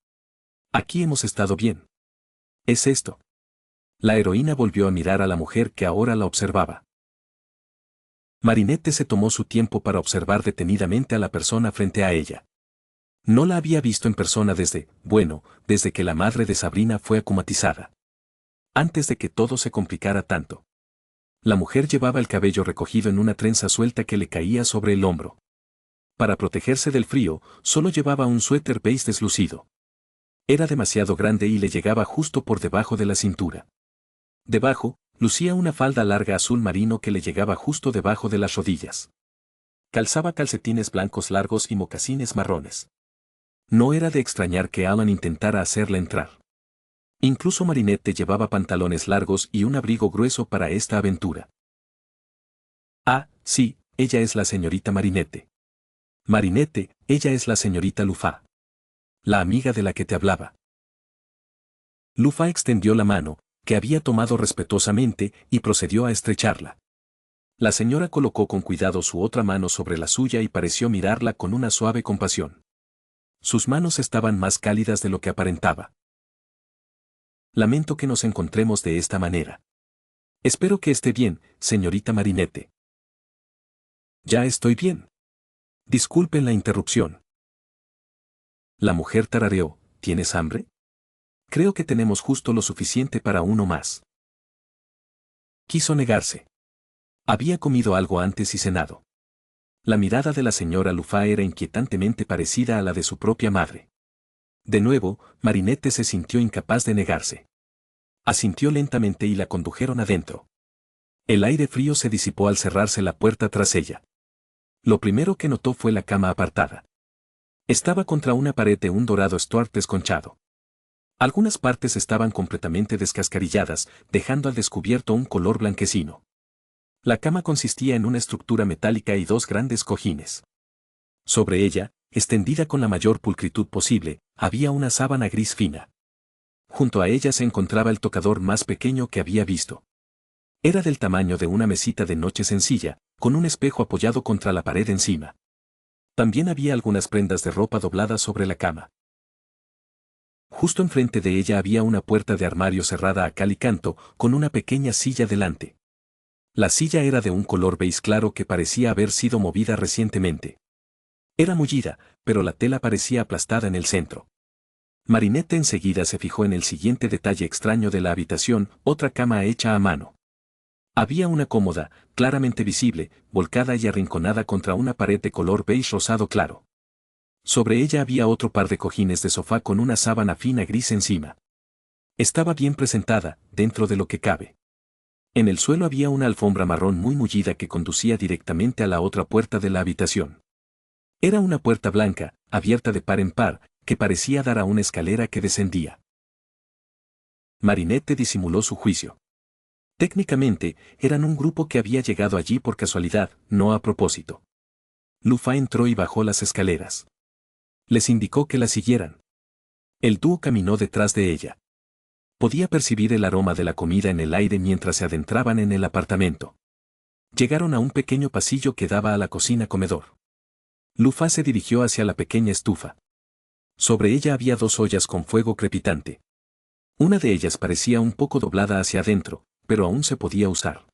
Aquí hemos estado bien. ¿Es esto? La heroína volvió a mirar a la mujer que ahora la observaba. Marinette se tomó su tiempo para observar detenidamente a la persona frente a ella. No la había visto en persona desde que la madre de Sabrina fue acumatizada. Antes de que todo se complicara tanto. La mujer llevaba el cabello recogido en una trenza suelta que le caía sobre el hombro. Para protegerse del frío, solo llevaba un suéter beige deslucido. Era demasiado grande y le llegaba justo por debajo de la cintura. Debajo, lucía una falda larga azul marino que le llegaba justo debajo de las rodillas. Calzaba calcetines blancos largos y mocasines marrones. No era de extrañar que Alan intentara hacerla entrar. Incluso Marinette llevaba pantalones largos y un abrigo grueso para esta aventura. Ah, sí, ella es la señorita Marinette. Marinette, ella es la señorita Lufa. La amiga de la que te hablaba. Lufa extendió la mano, que había tomado respetuosamente, y procedió a estrecharla. La señora colocó con cuidado su otra mano sobre la suya y pareció mirarla con una suave compasión. Sus manos estaban más cálidas de lo que aparentaba. Lamento que nos encontremos de esta manera. Espero que esté bien, señorita Marinette. Ya estoy bien. Disculpen la interrupción. La mujer tarareó, ¿tienes hambre? Creo que tenemos justo lo suficiente para uno más. Quiso negarse. Había comido algo antes y cenado. La mirada de la señora Lufa era inquietantemente parecida a la de su propia madre. De nuevo, Marinette se sintió incapaz de negarse. Asintió lentamente y la condujeron adentro. El aire frío se disipó al cerrarse la puerta tras ella. Lo primero que notó fue la cama apartada. Estaba contra una pared de un dorado Stuart desconchado. Algunas partes estaban completamente descascarilladas, dejando al descubierto un color blanquecino. La cama consistía en una estructura metálica y dos grandes cojines. Sobre ella, extendida con la mayor pulcritud posible, había una sábana gris fina. Junto a ella se encontraba el tocador más pequeño que había visto. Era del tamaño de una mesita de noche sencilla, con un espejo apoyado contra la pared encima. También había algunas prendas de ropa dobladas sobre la cama. Justo enfrente de ella había una puerta de armario cerrada a cal y canto, con una pequeña silla delante. La silla era de un color beige claro que parecía haber sido movida recientemente. Era mullida, pero la tela parecía aplastada en el centro. Marinette enseguida se fijó en el siguiente detalle extraño de la habitación, otra cama hecha a mano. Había una cómoda, claramente visible, volcada y arrinconada contra una pared de color beige rosado claro. Sobre ella había otro par de cojines de sofá con una sábana fina gris encima. Estaba bien presentada, dentro de lo que cabe. En el suelo había una alfombra marrón muy mullida que conducía directamente a la otra puerta de la habitación. Era una puerta blanca, abierta de par en par, que parecía dar a una escalera que descendía. Marinette disimuló su juicio. Técnicamente, eran un grupo que había llegado allí por casualidad, no a propósito. Lufa entró y bajó las escaleras. Les indicó que la siguieran. El dúo caminó detrás de ella. Podía percibir el aroma de la comida en el aire mientras se adentraban en el apartamento. Llegaron a un pequeño pasillo que daba a la cocina-comedor. Lufa se dirigió hacia la pequeña estufa. Sobre ella había dos ollas con fuego crepitante. Una de ellas parecía un poco doblada hacia adentro, pero aún se podía usar.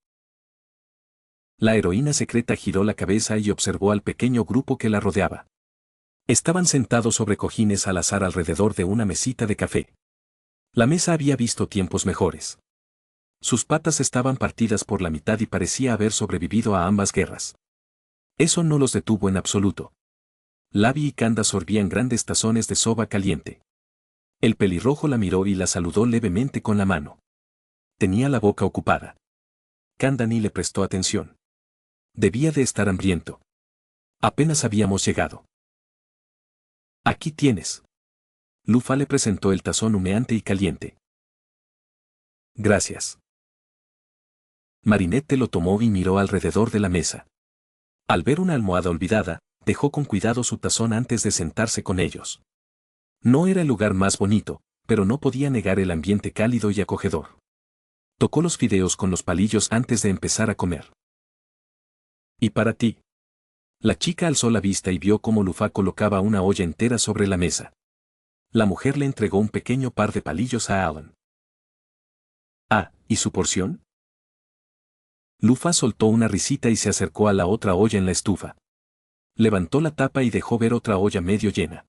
La heroína secreta giró la cabeza y observó al pequeño grupo que la rodeaba. Estaban sentados sobre cojines al azar alrededor de una mesita de café. La mesa había visto tiempos mejores. Sus patas estaban partidas por la mitad y parecía haber sobrevivido a ambas guerras. Eso no los detuvo en absoluto. Lavi y Kanda sorbían grandes tazones de soba caliente. El pelirrojo la miró y la saludó levemente con la mano. Tenía la boca ocupada. Kanda ni le prestó atención. Debía de estar hambriento. Apenas habíamos llegado. Aquí tienes. Lufa le presentó el tazón humeante y caliente. Gracias. Marinette lo tomó y miró alrededor de la mesa. Al ver una almohada olvidada, dejó con cuidado su tazón antes de sentarse con ellos. No era el lugar más bonito, pero no podía negar el ambiente cálido y acogedor. Tocó los fideos con los palillos antes de empezar a comer. ¿Y para ti? La chica alzó la vista y vio cómo Lufá colocaba una olla entera sobre la mesa. La mujer le entregó un pequeño par de palillos a Alan. Ah, ¿y su porción? Lufá soltó una risita y se acercó a la otra olla en la estufa. Levantó la tapa y dejó ver otra olla medio llena.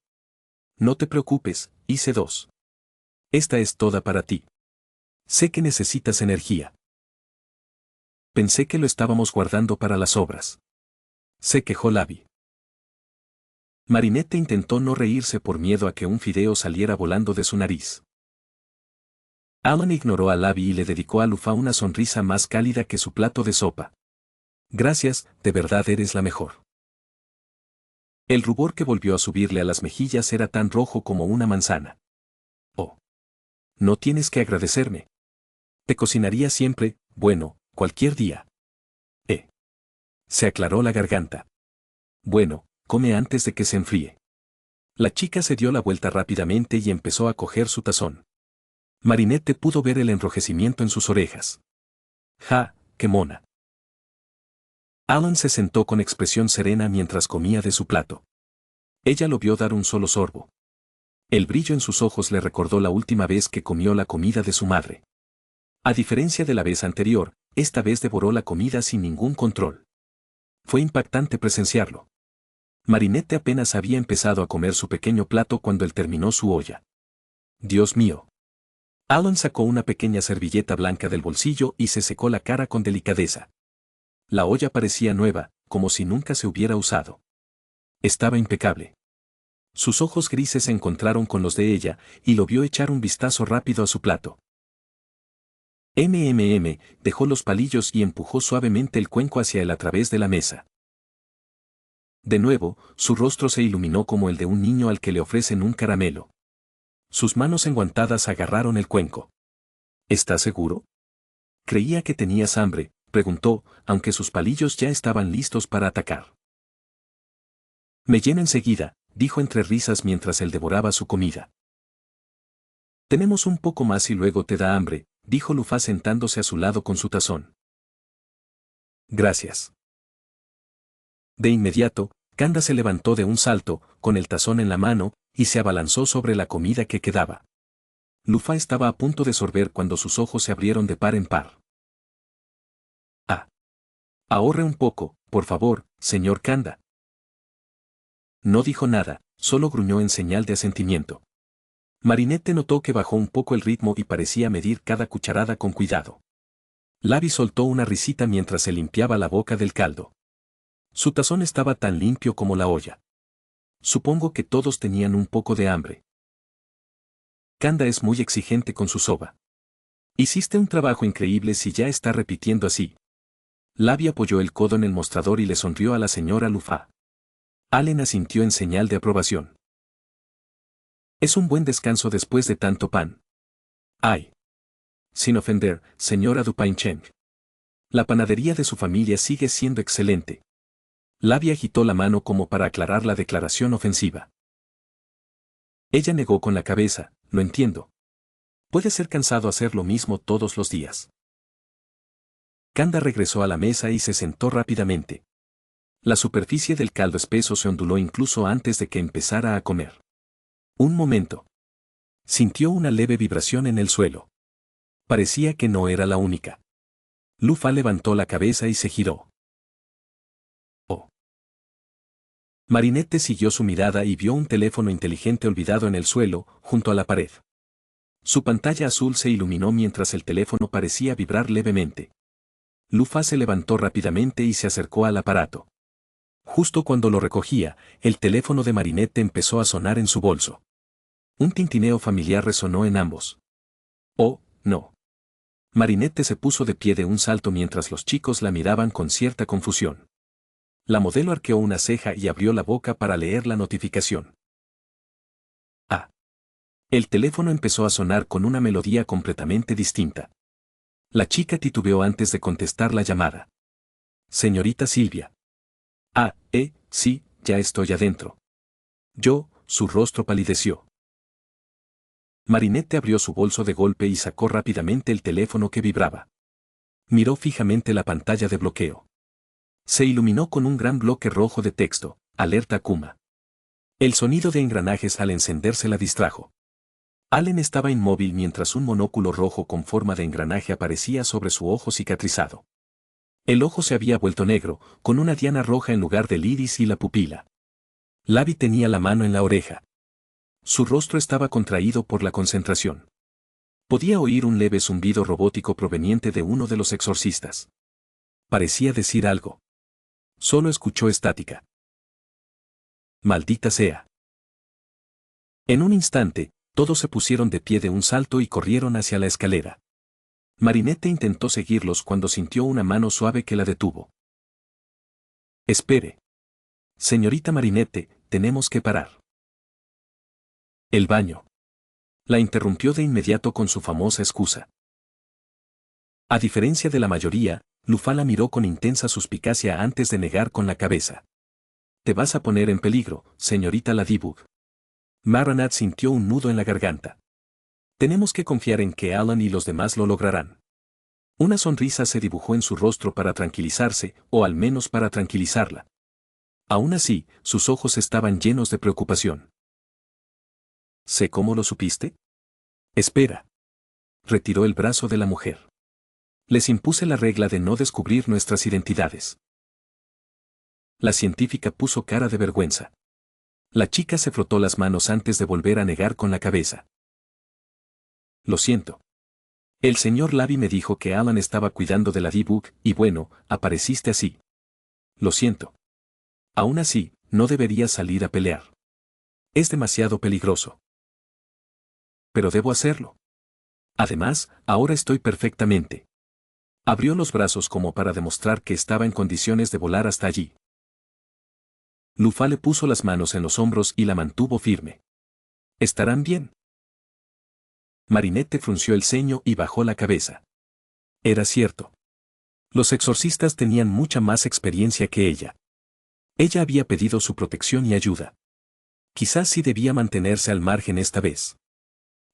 No te preocupes, hice 2. Esta es toda para ti. Sé que necesitas energía. Pensé que lo estábamos guardando para las obras. Se quejó Lavi. Marinette intentó no reírse por miedo a que un fideo saliera volando de su nariz. Alan ignoró a Lavi y le dedicó a Lufá una sonrisa más cálida que su plato de sopa. Gracias, de verdad eres la mejor. El rubor que volvió a subirle a las mejillas era tan rojo como una manzana. Oh. No tienes que agradecerme. Te cocinaría siempre, bueno, cualquier día. Se aclaró la garganta. Bueno, come antes de que se enfríe. La chica se dio la vuelta rápidamente y empezó a coger su tazón. Marinette pudo ver el enrojecimiento en sus orejas. ¡Ja, qué mona! Alan se sentó con expresión serena mientras comía de su plato. Ella lo vio dar un solo sorbo. El brillo en sus ojos le recordó la última vez que comió la comida de su madre. A diferencia de la vez anterior, esta vez devoró la comida sin ningún control. Fue impactante presenciarlo. Marinette apenas había empezado a comer su pequeño plato cuando él terminó su olla. Dios mío. Alan sacó una pequeña servilleta blanca del bolsillo y se secó la cara con delicadeza. La olla parecía nueva, como si nunca se hubiera usado. Estaba impecable. Sus ojos grises se encontraron con los de ella, y lo vio echar un vistazo rápido a su plato. Dejó los palillos y empujó suavemente el cuenco hacia él a través de la mesa. De nuevo, su rostro se iluminó como el de un niño al que le ofrecen un caramelo. Sus manos enguantadas agarraron el cuenco. ¿Estás seguro? Creía que tenías hambre, preguntó, aunque sus palillos ya estaban listos para atacar. Me lleno enseguida, dijo entre risas mientras él devoraba su comida. Tenemos un poco más y luego te da hambre, dijo Lufá sentándose a su lado con su tazón. Gracias. De inmediato, Kanda se levantó de un salto, con el tazón en la mano, y se abalanzó sobre la comida que quedaba. Lufá estaba a punto de sorber cuando sus ojos se abrieron de par en par. Ah. Ahorre un poco, por favor, señor Kanda. No dijo nada, solo gruñó en señal de asentimiento. Marinette notó que bajó un poco el ritmo y parecía medir cada cucharada con cuidado. Lavi soltó una risita mientras se limpiaba la boca del caldo. Su tazón estaba tan limpio como la olla. Supongo que todos tenían un poco de hambre. Kanda es muy exigente con su soba. Hiciste un trabajo increíble si ya está repitiendo así. Lavi apoyó el codo en el mostrador y le sonrió a la señora Lufá. Allen asintió en señal de aprobación. Es un buen descanso después de tanto pan. Ay. Sin ofender, señora Dupain-Cheng. La panadería de su familia sigue siendo excelente. Lavi agitó la mano como para aclarar la declaración ofensiva. Ella negó con la cabeza, lo entiendo. Puede ser cansado hacer lo mismo todos los días. Kanda regresó a la mesa y se sentó rápidamente. La superficie del caldo espeso se onduló incluso antes de que empezara a comer. Un momento. Sintió una leve vibración en el suelo. Parecía que no era la única. Lufá levantó la cabeza y se giró. Oh. Marinette siguió su mirada y vio un teléfono inteligente olvidado en el suelo, junto a la pared. Su pantalla azul se iluminó mientras el teléfono parecía vibrar levemente. Lufá se levantó rápidamente y se acercó al aparato. Justo cuando lo recogía, el teléfono de Marinette empezó a sonar en su bolso. Un tintineo familiar resonó en ambos. Oh, no. Marinette se puso de pie de un salto mientras los chicos la miraban con cierta confusión. La modelo arqueó una ceja y abrió la boca para leer la notificación. Ah. El teléfono empezó a sonar con una melodía completamente distinta. La chica titubeó antes de contestar la llamada. Señorita Silvia. Ah, sí, ya estoy adentro. Su rostro palideció. Marinette abrió su bolso de golpe y sacó rápidamente el teléfono que vibraba. Miró fijamente la pantalla de bloqueo. Se iluminó con un gran bloque rojo de texto: alerta Akuma. El sonido de engranajes al encenderse la distrajo. Allen estaba inmóvil mientras un monóculo rojo con forma de engranaje aparecía sobre su ojo cicatrizado. El ojo se había vuelto negro, con una diana roja en lugar del iris y la pupila. Lavi tenía la mano en la oreja. Su rostro estaba contraído por la concentración. Podía oír un leve zumbido robótico proveniente de uno de los exorcistas. Parecía decir algo. Solo escuchó estática. Maldita sea. En un instante, todos se pusieron de pie de un salto y corrieron hacia la escalera. Marinette intentó seguirlos cuando sintió una mano suave que la detuvo. Espere. Señorita Marinette, tenemos que parar. El baño. La interrumpió de inmediato con su famosa excusa. A diferencia de la mayoría, Lufala miró con intensa suspicacia antes de negar con la cabeza. Te vas a poner en peligro, señorita Ladybug. Marinette sintió un nudo en la garganta. Tenemos que confiar en que Alan y los demás lo lograrán. Una sonrisa se dibujó en su rostro para tranquilizarse, o al menos para tranquilizarla. Aún así, sus ojos estaban llenos de preocupación. ¿Sé cómo lo supiste? Espera. Retiró el brazo de la mujer. Les impuse la regla de no descubrir nuestras identidades. La científica puso cara de vergüenza. La chica se frotó las manos antes de volver a negar con la cabeza. Lo siento. El señor Lavi me dijo que Alan estaba cuidando de la Ladybug, y bueno, apareciste así. Lo siento. Aún así, no deberías salir a pelear. Es demasiado peligroso. Pero debo hacerlo. Además, ahora estoy perfectamente. Abrió los brazos como para demostrar que estaba en condiciones de volar hasta allí. Lufá le puso las manos en los hombros y la mantuvo firme. ¿Estarán bien? Marinette frunció el ceño y bajó la cabeza. Era cierto. Los exorcistas tenían mucha más experiencia que ella. Ella había pedido su protección y ayuda. Quizás sí debía mantenerse al margen esta vez.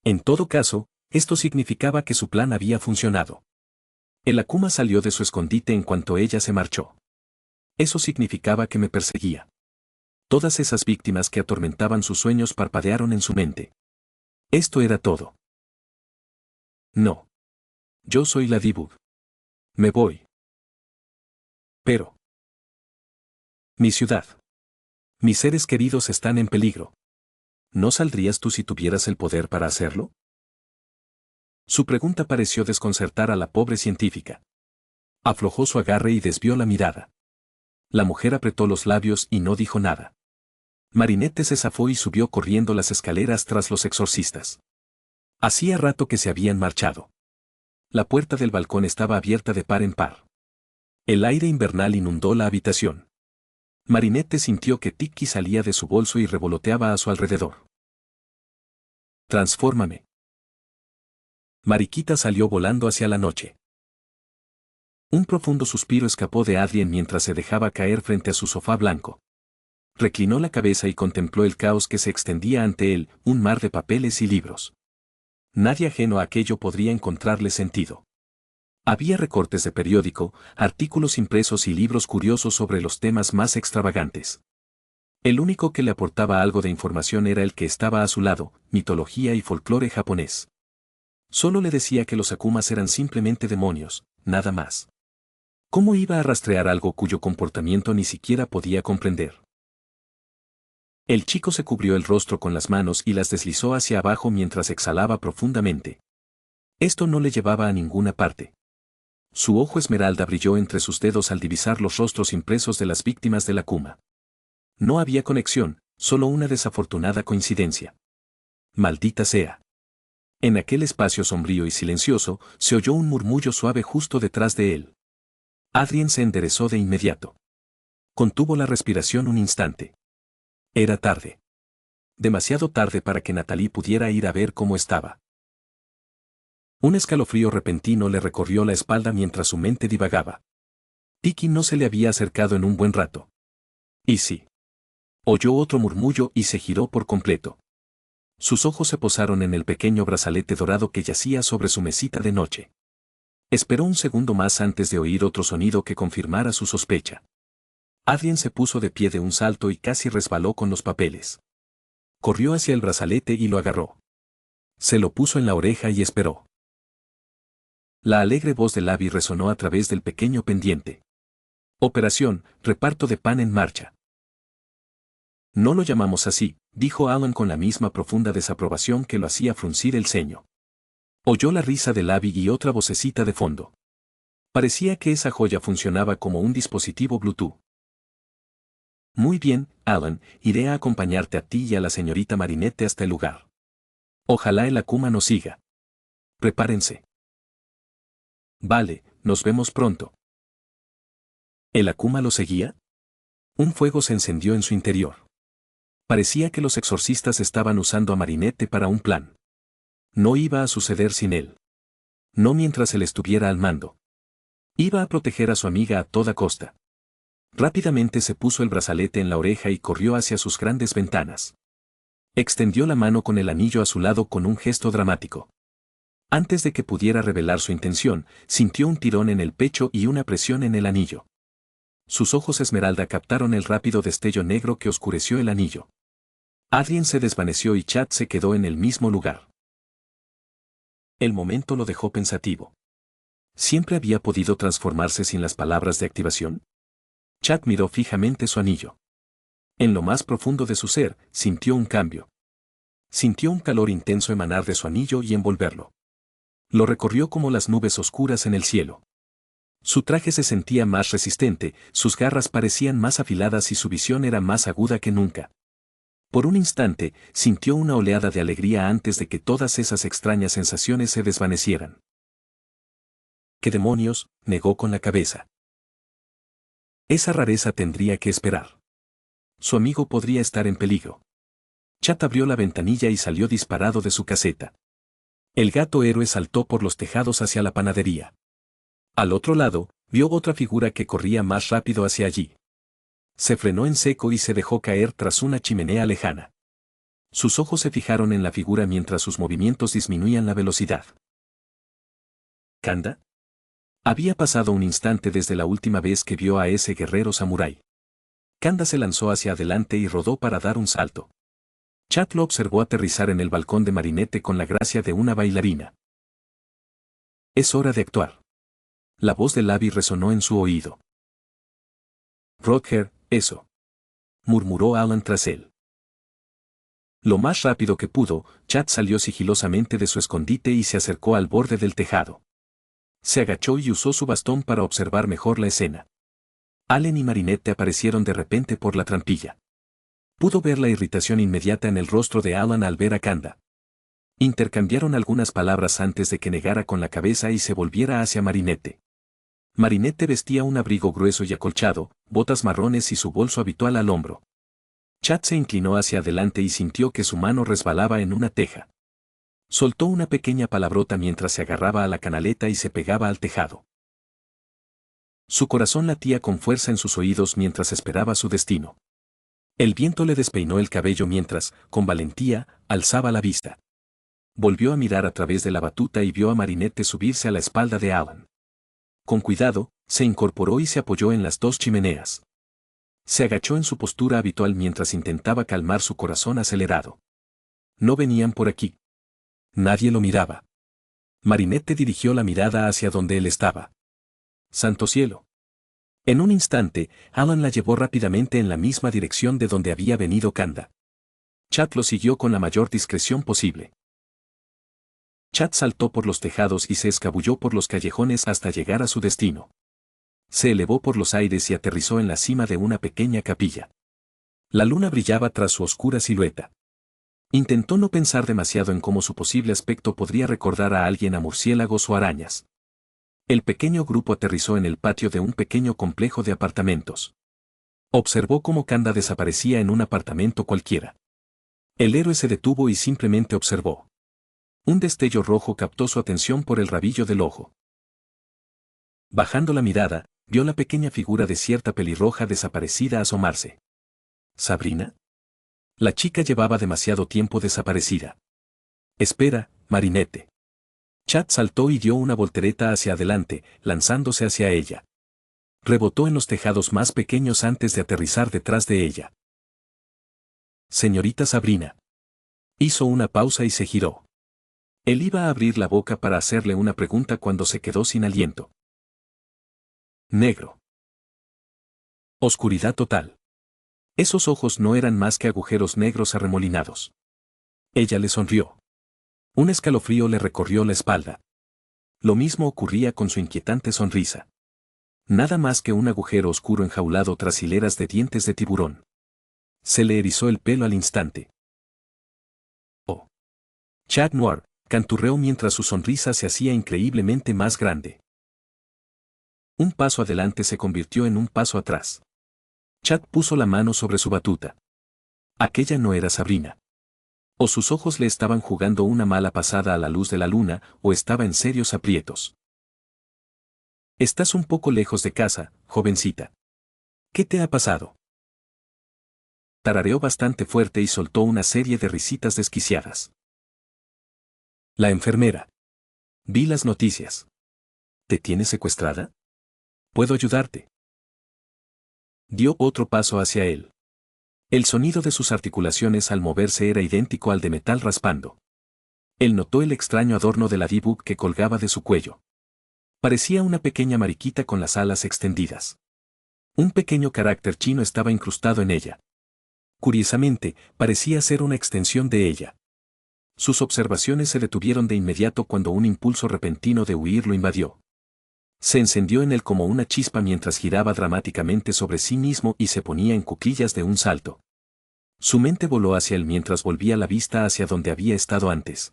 En todo caso, esto significaba que su plan había funcionado. El Akuma salió de su escondite en cuanto ella se marchó. Eso significaba que me perseguía. Todas esas víctimas que atormentaban sus sueños parpadearon en su mente. Esto era todo. No. Yo soy Ladybug. Me voy. Pero. Mi ciudad. Mis seres queridos están en peligro. ¿No saldrías tú si tuvieras el poder para hacerlo? Su pregunta pareció desconcertar a la pobre científica. Aflojó su agarre y desvió la mirada. La mujer apretó los labios y no dijo nada. Marinette se zafó y subió corriendo las escaleras tras los exorcistas. Hacía rato que se habían marchado. La puerta del balcón estaba abierta de par en par. El aire invernal inundó la habitación. Marinette sintió que Tiki salía de su bolso y revoloteaba a su alrededor. Transfórmame. Mariquita salió volando hacia la noche. Un profundo suspiro escapó de Adrien mientras se dejaba caer frente a su sofá blanco. Reclinó la cabeza y contempló el caos que se extendía ante él, un mar de papeles y libros. Nadie ajeno a aquello podría encontrarle sentido. Había recortes de periódico, artículos impresos y libros curiosos sobre los temas más extravagantes. El único que le aportaba algo de información era el que estaba a su lado, mitología y folclore japonés. Solo le decía que los Akumas eran simplemente demonios, nada más. ¿Cómo iba a rastrear algo cuyo comportamiento ni siquiera podía comprender? El chico se cubrió el rostro con las manos y las deslizó hacia abajo mientras exhalaba profundamente. Esto no le llevaba a ninguna parte. Su ojo esmeralda brilló entre sus dedos al divisar los rostros impresos de las víctimas del Akuma. No había conexión, solo una desafortunada coincidencia. Maldita sea. En aquel espacio sombrío y silencioso, se oyó un murmullo suave justo detrás de él. Adrien se enderezó de inmediato. Contuvo la respiración un instante. Era tarde. Demasiado tarde para que Natalie pudiera ir a ver cómo estaba. Un escalofrío repentino le recorrió la espalda mientras su mente divagaba. Tiki no se le había acercado en un buen rato. ¿Y sí? Oyó otro murmullo y se giró por completo. Sus ojos se posaron en el pequeño brazalete dorado que yacía sobre su mesita de noche. Esperó un segundo más antes de oír otro sonido que confirmara su sospecha. Adrien se puso de pie de un salto y casi resbaló con los papeles. Corrió hacia el brazalete y lo agarró. Se lo puso en la oreja y esperó. La alegre voz de Abby resonó a través del pequeño pendiente. Operación, reparto de pan en marcha. No lo llamamos así, dijo Alan con la misma profunda desaprobación que lo hacía fruncir el ceño. Oyó la risa de Abby y otra vocecita de fondo. Parecía que esa joya funcionaba como un dispositivo Bluetooth. Muy bien, Alan, iré a acompañarte a ti y a la señorita Marinette hasta el lugar. Ojalá el Akuma nos siga. Prepárense. Vale, nos vemos pronto. ¿El Akuma lo seguía? Un fuego se encendió en su interior. Parecía que los exorcistas estaban usando a Marinette para un plan. No iba a suceder sin él. No mientras él estuviera al mando. Iba a proteger a su amiga a toda costa. Rápidamente se puso el brazalete en la oreja y corrió hacia sus grandes ventanas. Extendió la mano con el anillo a su lado con un gesto dramático. Antes de que pudiera revelar su intención, sintió un tirón en el pecho y una presión en el anillo. Sus ojos esmeralda captaron el rápido destello negro que oscureció el anillo. Adrien se desvaneció y Chad se quedó en el mismo lugar. El momento lo dejó pensativo. ¿Siempre había podido transformarse sin las palabras de activación? Chad miró fijamente su anillo. En lo más profundo de su ser, sintió un cambio. Sintió un calor intenso emanar de su anillo y envolverlo. Lo recorrió como las nubes oscuras en el cielo. Su traje se sentía más resistente, sus garras parecían más afiladas y su visión era más aguda que nunca. Por un instante, sintió una oleada de alegría antes de que todas esas extrañas sensaciones se desvanecieran. ¿Qué demonios?, negó con la cabeza. Esa rareza tendría que esperar. Su amigo podría estar en peligro. Chad abrió la ventanilla y salió disparado de su caseta. El gato héroe saltó por los tejados hacia la panadería. Al otro lado, vio otra figura que corría más rápido hacia allí. Se frenó en seco y se dejó caer tras una chimenea lejana. Sus ojos se fijaron en la figura mientras sus movimientos disminuían la velocidad. ¿Kanda? Había pasado un instante desde la última vez que vio a ese guerrero samurái. Kanda se lanzó hacia adelante y rodó para dar un salto. Chad lo observó aterrizar en el balcón de Marinette con la gracia de una bailarina. Es hora de actuar. La voz de Abby resonó en su oído. Rodger, eso. Murmuró Alan tras él. Lo más rápido que pudo, Chad salió sigilosamente de su escondite y se acercó al borde del tejado. Se agachó y usó su bastón para observar mejor la escena. Allen y Marinette aparecieron de repente por la trampilla. Pudo ver la irritación inmediata en el rostro de Alan al ver a Kanda. Intercambiaron algunas palabras antes de que negara con la cabeza y se volviera hacia Marinette. Marinette vestía un abrigo grueso y acolchado, botas marrones y su bolso habitual al hombro. Chad se inclinó hacia adelante y sintió que su mano resbalaba en una teja. Soltó una pequeña palabrota mientras se agarraba a la canaleta y se pegaba al tejado. Su corazón latía con fuerza en sus oídos mientras esperaba su destino. El viento le despeinó el cabello mientras, con valentía, alzaba la vista. Volvió a mirar a través de la batuta y vio a Marinette subirse a la espalda de Alan. Con cuidado, se incorporó y se apoyó en las dos chimeneas. Se agachó en su postura habitual mientras intentaba calmar su corazón acelerado. No venían por aquí. Nadie lo miraba. Marinette dirigió la mirada hacia donde él estaba. ¡Santo cielo! En un instante, Alan la llevó rápidamente en la misma dirección de donde había venido Kanda. Chad lo siguió con la mayor discreción posible. Chad saltó por los tejados y se escabulló por los callejones hasta llegar a su destino. Se elevó por los aires y aterrizó en la cima de una pequeña capilla. La luna brillaba tras su oscura silueta. Intentó no pensar demasiado en cómo su posible aspecto podría recordar a alguien a murciélagos o arañas. El pequeño grupo aterrizó en el patio de un pequeño complejo de apartamentos. Observó cómo Kanda desaparecía en un apartamento cualquiera. El héroe se detuvo y simplemente observó. Un destello rojo captó su atención por el rabillo del ojo. Bajando la mirada, vio la pequeña figura de cierta pelirroja desaparecida asomarse. ¿Sabrina? La chica llevaba demasiado tiempo desaparecida. Espera, Marinette. Chad saltó y dio una voltereta hacia adelante, lanzándose hacia ella. Rebotó en los tejados más pequeños antes de aterrizar detrás de ella. Señorita Sabrina. Hizo una pausa y se giró. Él iba a abrir la boca para hacerle una pregunta cuando se quedó sin aliento. Negro. Oscuridad total. Esos ojos no eran más que agujeros negros arremolinados. Ella le sonrió. Un escalofrío le recorrió la espalda. Lo mismo ocurría con su inquietante sonrisa. Nada más que un agujero oscuro enjaulado tras hileras de dientes de tiburón. Se le erizó el pelo al instante. Oh. Chad Noir, canturreó mientras su sonrisa se hacía increíblemente más grande. Un paso adelante se convirtió en un paso atrás. Chad puso la mano sobre su batuta. Aquella no era Sabrina. O sus ojos le estaban jugando una mala pasada a la luz de la luna, o estaba en serios aprietos. Estás un poco lejos de casa, jovencita. ¿Qué te ha pasado? Tarareó bastante fuerte y soltó una serie de risitas desquiciadas. La enfermera. Vi las noticias. ¿Te tienes secuestrada? ¿Puedo ayudarte? Dio otro paso hacia él. El sonido de sus articulaciones al moverse era idéntico al de metal raspando. Él notó el extraño adorno de la D-Book que colgaba de su cuello. Parecía una pequeña mariquita con las alas extendidas. Un pequeño carácter chino estaba incrustado en ella. Curiosamente, parecía ser una extensión de ella. Sus observaciones se detuvieron de inmediato cuando un impulso repentino de huir lo invadió. Se encendió en él como una chispa mientras giraba dramáticamente sobre sí mismo y se ponía en cuclillas de un salto. Su mente voló hacia él mientras volvía la vista hacia donde había estado antes.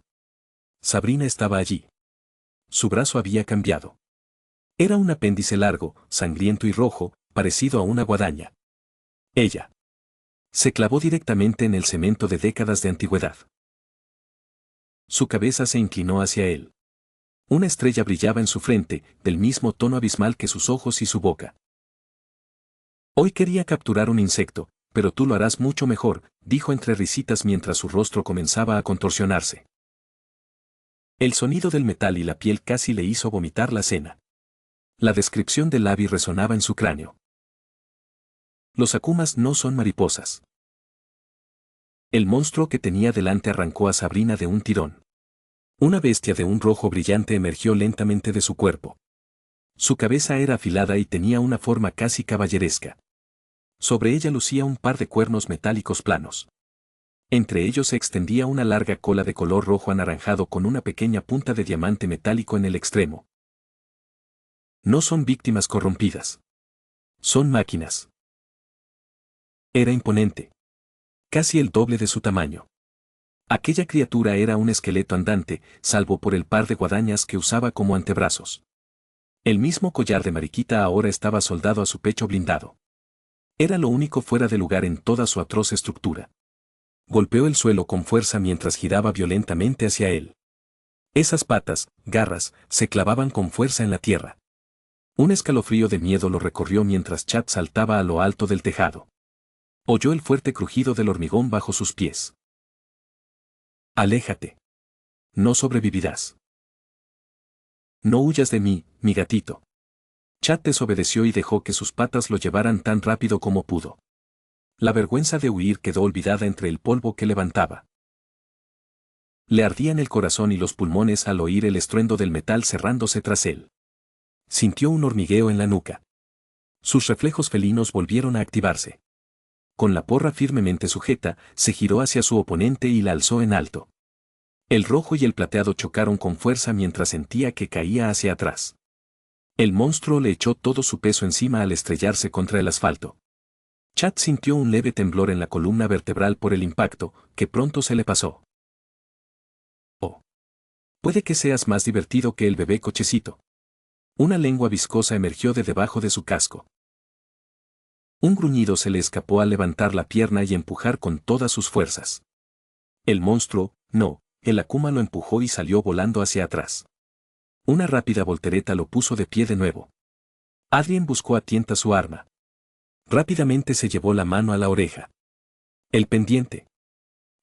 Sabrina estaba allí. Su brazo había cambiado. Era un apéndice largo, sangriento y rojo, parecido a una guadaña. Ella se clavó directamente en el cemento de décadas de antigüedad. Su cabeza se inclinó hacia él. Una estrella brillaba en su frente, del mismo tono abismal que sus ojos y su boca. Hoy quería capturar un insecto, pero tú lo harás mucho mejor, dijo entre risitas mientras su rostro comenzaba a contorsionarse. El sonido del metal y la piel casi le hizo vomitar la cena. La descripción del Labi resonaba en su cráneo. Los akumas no son mariposas. El monstruo que tenía delante arrancó a Sabrina de un tirón. Una bestia de un rojo brillante emergió lentamente de su cuerpo. Su cabeza era afilada y tenía una forma casi caballeresca. Sobre ella lucía un par de cuernos metálicos planos. Entre ellos se extendía una larga cola de color rojo anaranjado con una pequeña punta de diamante metálico en el extremo. No son víctimas corrompidas. Son máquinas. Era imponente. Casi el doble de su tamaño. Aquella criatura era un esqueleto andante, salvo por el par de guadañas que usaba como antebrazos. El mismo collar de mariquita ahora estaba soldado a su pecho blindado. Era lo único fuera de lugar en toda su atroz estructura. Golpeó el suelo con fuerza mientras giraba violentamente hacia él. Esas patas, garras, se clavaban con fuerza en la tierra. Un escalofrío de miedo lo recorrió mientras Chad saltaba a lo alto del tejado. Oyó el fuerte crujido del hormigón bajo sus pies. Aléjate. No sobrevivirás. No huyas de mí, mi gatito. Chad desobedeció y dejó que sus patas lo llevaran tan rápido como pudo. La vergüenza de huir quedó olvidada entre el polvo que levantaba. Le ardían el corazón y los pulmones al oír el estruendo del metal cerrándose tras él. Sintió un hormigueo en la nuca. Sus reflejos felinos volvieron a activarse. Con la porra firmemente sujeta, se giró hacia su oponente y la alzó en alto. El rojo y el plateado chocaron con fuerza mientras sentía que caía hacia atrás. El monstruo le echó todo su peso encima al estrellarse contra el asfalto. Chad sintió un leve temblor en la columna vertebral por el impacto, que pronto se le pasó. Oh. Puede que seas más divertido que el bebé cochecito. Una lengua viscosa emergió de debajo de su casco. Un gruñido se le escapó al levantar la pierna y empujar con todas sus fuerzas. El monstruo, no, el Akuma lo empujó y salió volando hacia atrás. Una rápida voltereta lo puso de pie de nuevo. Adrien buscó a tienta su arma. Rápidamente se llevó la mano a la oreja. El pendiente.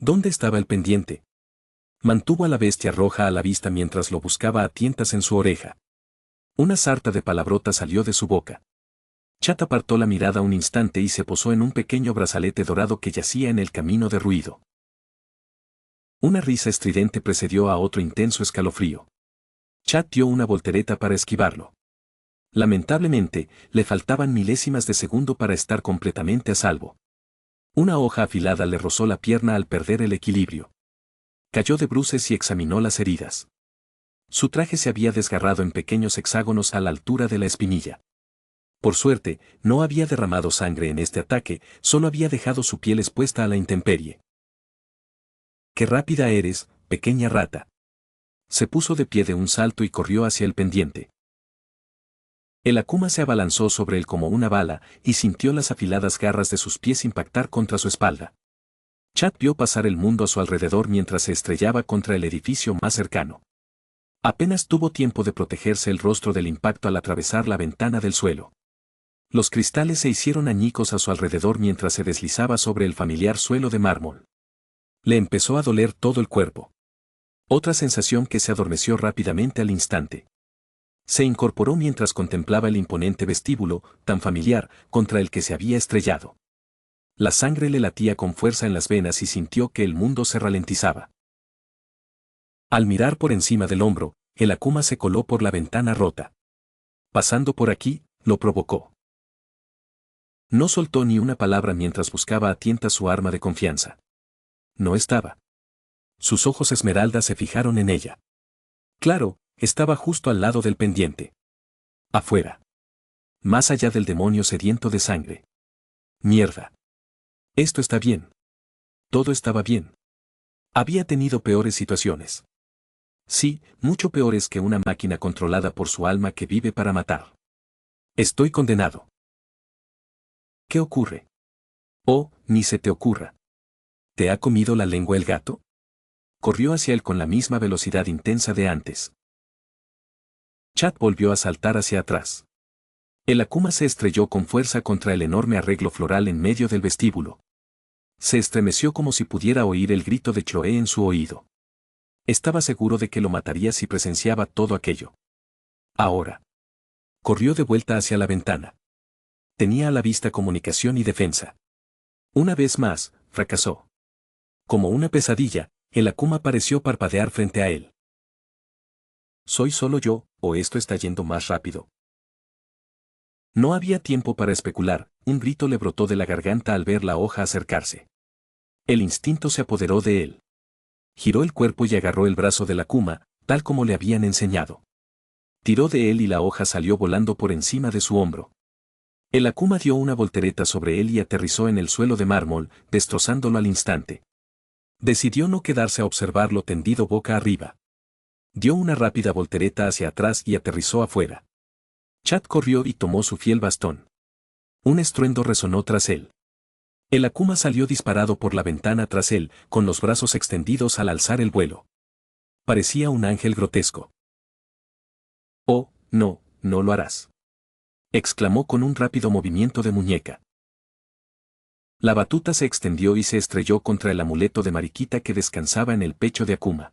¿Dónde estaba el pendiente? Mantuvo a la bestia roja a la vista mientras lo buscaba a tientas en su oreja. Una sarta de palabrotas salió de su boca. Chat apartó la mirada un instante y se posó en un pequeño brazalete dorado que yacía en el camino de ruido. Una risa estridente precedió a otro intenso escalofrío. Chat dio una voltereta para esquivarlo. Lamentablemente, le faltaban milésimas de segundo para estar completamente a salvo. Una hoja afilada le rozó la pierna al perder el equilibrio. Cayó de bruces y examinó las heridas. Su traje se había desgarrado en pequeños hexágonos a la altura de la espinilla. Por suerte, no había derramado sangre en este ataque, solo había dejado su piel expuesta a la intemperie. ¡Qué rápida eres, pequeña rata! Se puso de pie de un salto y corrió hacia el pendiente. El Akuma se abalanzó sobre él como una bala y sintió las afiladas garras de sus pies impactar contra su espalda. Chat vio pasar el mundo a su alrededor mientras se estrellaba contra el edificio más cercano. Apenas tuvo tiempo de protegerse el rostro del impacto al atravesar la ventana del suelo. Los cristales se hicieron añicos a su alrededor mientras se deslizaba sobre el familiar suelo de mármol. Le empezó a doler todo el cuerpo. Otra sensación que se adormeció rápidamente al instante. Se incorporó mientras contemplaba el imponente vestíbulo, tan familiar, contra el que se había estrellado. La sangre le latía con fuerza en las venas y sintió que el mundo se ralentizaba. Al mirar por encima del hombro, el Akuma se coló por la ventana rota. Pasando por aquí, lo provocó. No soltó ni una palabra mientras buscaba a tientas su arma de confianza. No estaba. Sus ojos esmeralda se fijaron en ella. Claro, estaba justo al lado del pendiente. Afuera. Más allá del demonio sediento de sangre. Mierda. Esto está bien. Todo estaba bien. Había tenido peores situaciones. Sí, mucho peores que una máquina controlada por su alma que vive para matar. Estoy condenado. ¿Qué ocurre? Oh, ni se te ocurra. ¿Te ha comido la lengua el gato? Corrió hacia él con la misma velocidad intensa de antes. Chat volvió a saltar hacia atrás. El Akuma se estrelló con fuerza contra el enorme arreglo floral en medio del vestíbulo. Se estremeció como si pudiera oír el grito de Chloe en su oído. Estaba seguro de que lo mataría si presenciaba todo aquello. Ahora. Corrió de vuelta hacia la ventana. Tenía a la vista comunicación y defensa. Una vez más, fracasó. Como una pesadilla, el Akuma pareció parpadear frente a él. ¿Soy solo yo, o esto está yendo más rápido? No había tiempo para especular, un grito le brotó de la garganta al ver la hoja acercarse. El instinto se apoderó de él. Giró el cuerpo y agarró el brazo del Akuma, tal como le habían enseñado. Tiró de él y la hoja salió volando por encima de su hombro. El Akuma dio una voltereta sobre él y aterrizó en el suelo de mármol, destrozándolo al instante. Decidió no quedarse a observarlo tendido boca arriba. Dio una rápida voltereta hacia atrás y aterrizó afuera. Chat corrió y tomó su fiel bastón. Un estruendo resonó tras él. El Akuma salió disparado por la ventana tras él, con los brazos extendidos al alzar el vuelo. Parecía un ángel grotesco. «Oh, no, no lo harás», exclamó con un rápido movimiento de muñeca. La batuta se extendió y se estrelló contra el amuleto de mariquita que descansaba en el pecho de Akuma.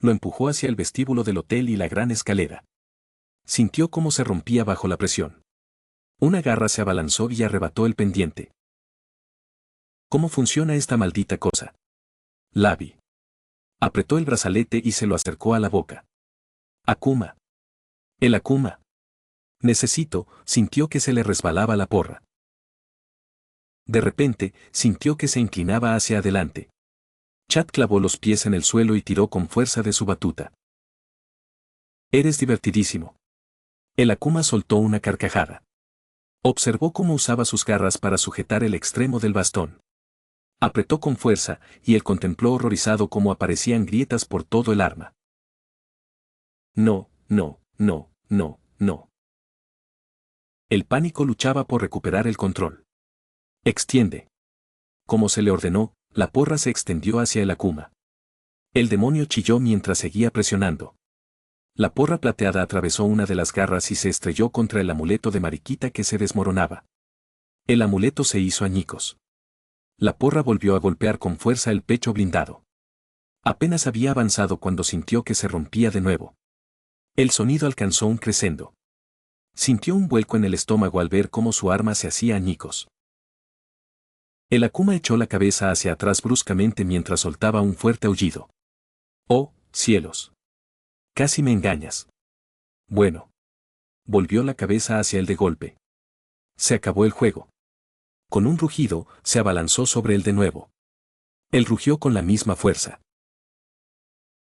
Lo empujó hacia el vestíbulo del hotel y la gran escalera. Sintió cómo se rompía bajo la presión. Una garra se abalanzó y arrebató el pendiente. ¿Cómo funciona esta maldita cosa? La vi. Apretó el brazalete y se lo acercó a la boca. Akuma. El Akuma. Sintió que se le resbalaba la porra. De repente, sintió que se inclinaba hacia adelante. Chat clavó los pies en el suelo y tiró con fuerza de su batuta. Eres divertidísimo. El Akuma soltó una carcajada. Observó cómo usaba sus garras para sujetar el extremo del bastón. Apretó con fuerza, y él contempló horrorizado cómo aparecían grietas por todo el arma. No, no, no, no, no. El pánico luchaba por recuperar el control. Extiende. Como se le ordenó, la porra se extendió hacia el Akuma. El demonio chilló mientras seguía presionando. La porra plateada atravesó una de las garras y se estrelló contra el amuleto de mariquita que se desmoronaba. El amuleto se hizo añicos. La porra volvió a golpear con fuerza el pecho blindado. Apenas había avanzado cuando sintió que se rompía de nuevo. El sonido alcanzó un crescendo. Sintió un vuelco en el estómago al ver cómo su arma se hacía añicos. El Akuma echó la cabeza hacia atrás bruscamente mientras soltaba un fuerte aullido. ¡Oh, cielos! Casi me engañas. Bueno. Volvió la cabeza hacia él de golpe. Se acabó el juego. Con un rugido, se abalanzó sobre él de nuevo. Él rugió con la misma fuerza.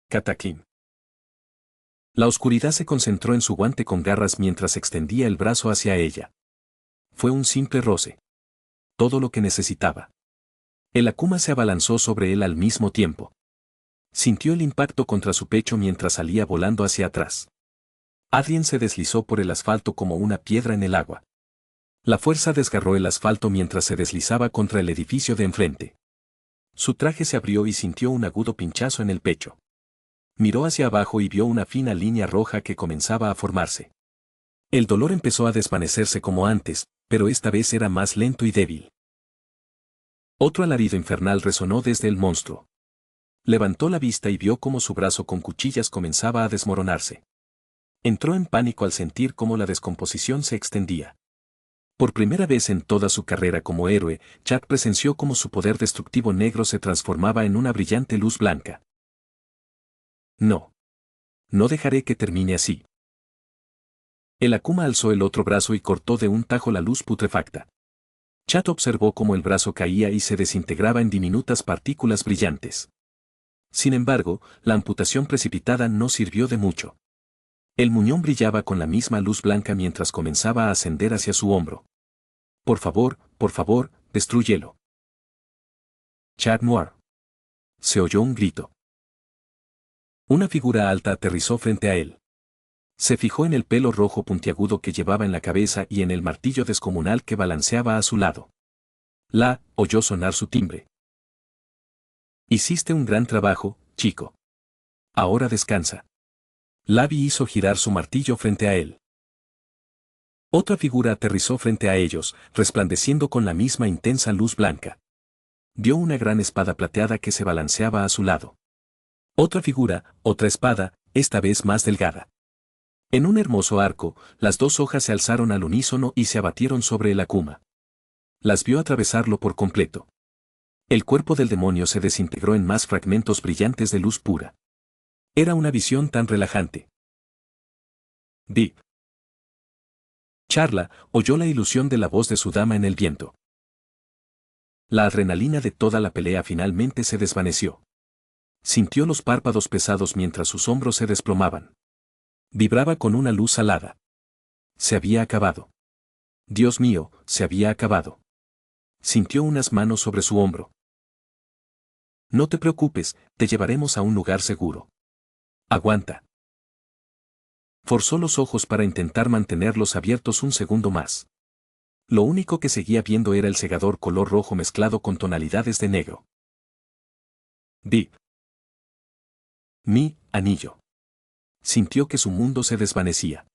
Katakin. La oscuridad se concentró en su guante con garras mientras extendía el brazo hacia ella. Fue un simple roce. Todo lo que necesitaba. El Akuma se abalanzó sobre él al mismo tiempo. Sintió el impacto contra su pecho mientras salía volando hacia atrás. Adrien se deslizó por el asfalto como una piedra en el agua. La fuerza desgarró el asfalto mientras se deslizaba contra el edificio de enfrente. Su traje se abrió y sintió un agudo pinchazo en el pecho. Miró hacia abajo y vio una fina línea roja que comenzaba a formarse. El dolor empezó a desvanecerse como antes, pero esta vez era más lento y débil. Otro alarido infernal resonó desde el monstruo. Levantó la vista y vio cómo su brazo con cuchillas comenzaba a desmoronarse. Entró en pánico al sentir cómo la descomposición se extendía. Por primera vez en toda su carrera como héroe, Chad presenció cómo su poder destructivo negro se transformaba en una brillante luz blanca. No. No dejaré que termine así. El Akuma alzó el otro brazo y cortó de un tajo la luz putrefacta. Chad observó cómo el brazo caía y se desintegraba en diminutas partículas brillantes. Sin embargo, la amputación precipitada no sirvió de mucho. El muñón brillaba con la misma luz blanca mientras comenzaba a ascender hacia su hombro. Por favor, destrúyelo. Chad Noir. Se oyó un grito. Una figura alta aterrizó frente a él. Se fijó en el pelo rojo puntiagudo que llevaba en la cabeza y en el martillo descomunal que balanceaba a su lado. Oyó sonar su timbre. Hiciste un gran trabajo, chico. Ahora descansa. Lavi hizo girar su martillo frente a él. Otra figura aterrizó frente a ellos, resplandeciendo con la misma intensa luz blanca. Vio una gran espada plateada que se balanceaba a su lado. Otra figura, otra espada, esta vez más delgada. En un hermoso arco, las dos hojas se alzaron al unísono y se abatieron sobre el Akuma. Las vio atravesarlo por completo. El cuerpo del demonio se desintegró en más fragmentos brillantes de luz pura. Era una visión tan relajante. Deep. Charla oyó la ilusión de la voz de su dama en el viento. La adrenalina de toda la pelea finalmente se desvaneció. Sintió los párpados pesados mientras sus hombros se desplomaban. Vibraba con una luz alada. Se había acabado. Dios mío, se había acabado. Sintió unas manos sobre su hombro. No te preocupes, te llevaremos a un lugar seguro. Aguanta. Forzó los ojos para intentar mantenerlos abiertos un segundo más. Lo único que seguía viendo era el cegador color rojo mezclado con tonalidades de negro. Deep. Mi anillo. Sintió que su mundo se desvanecía.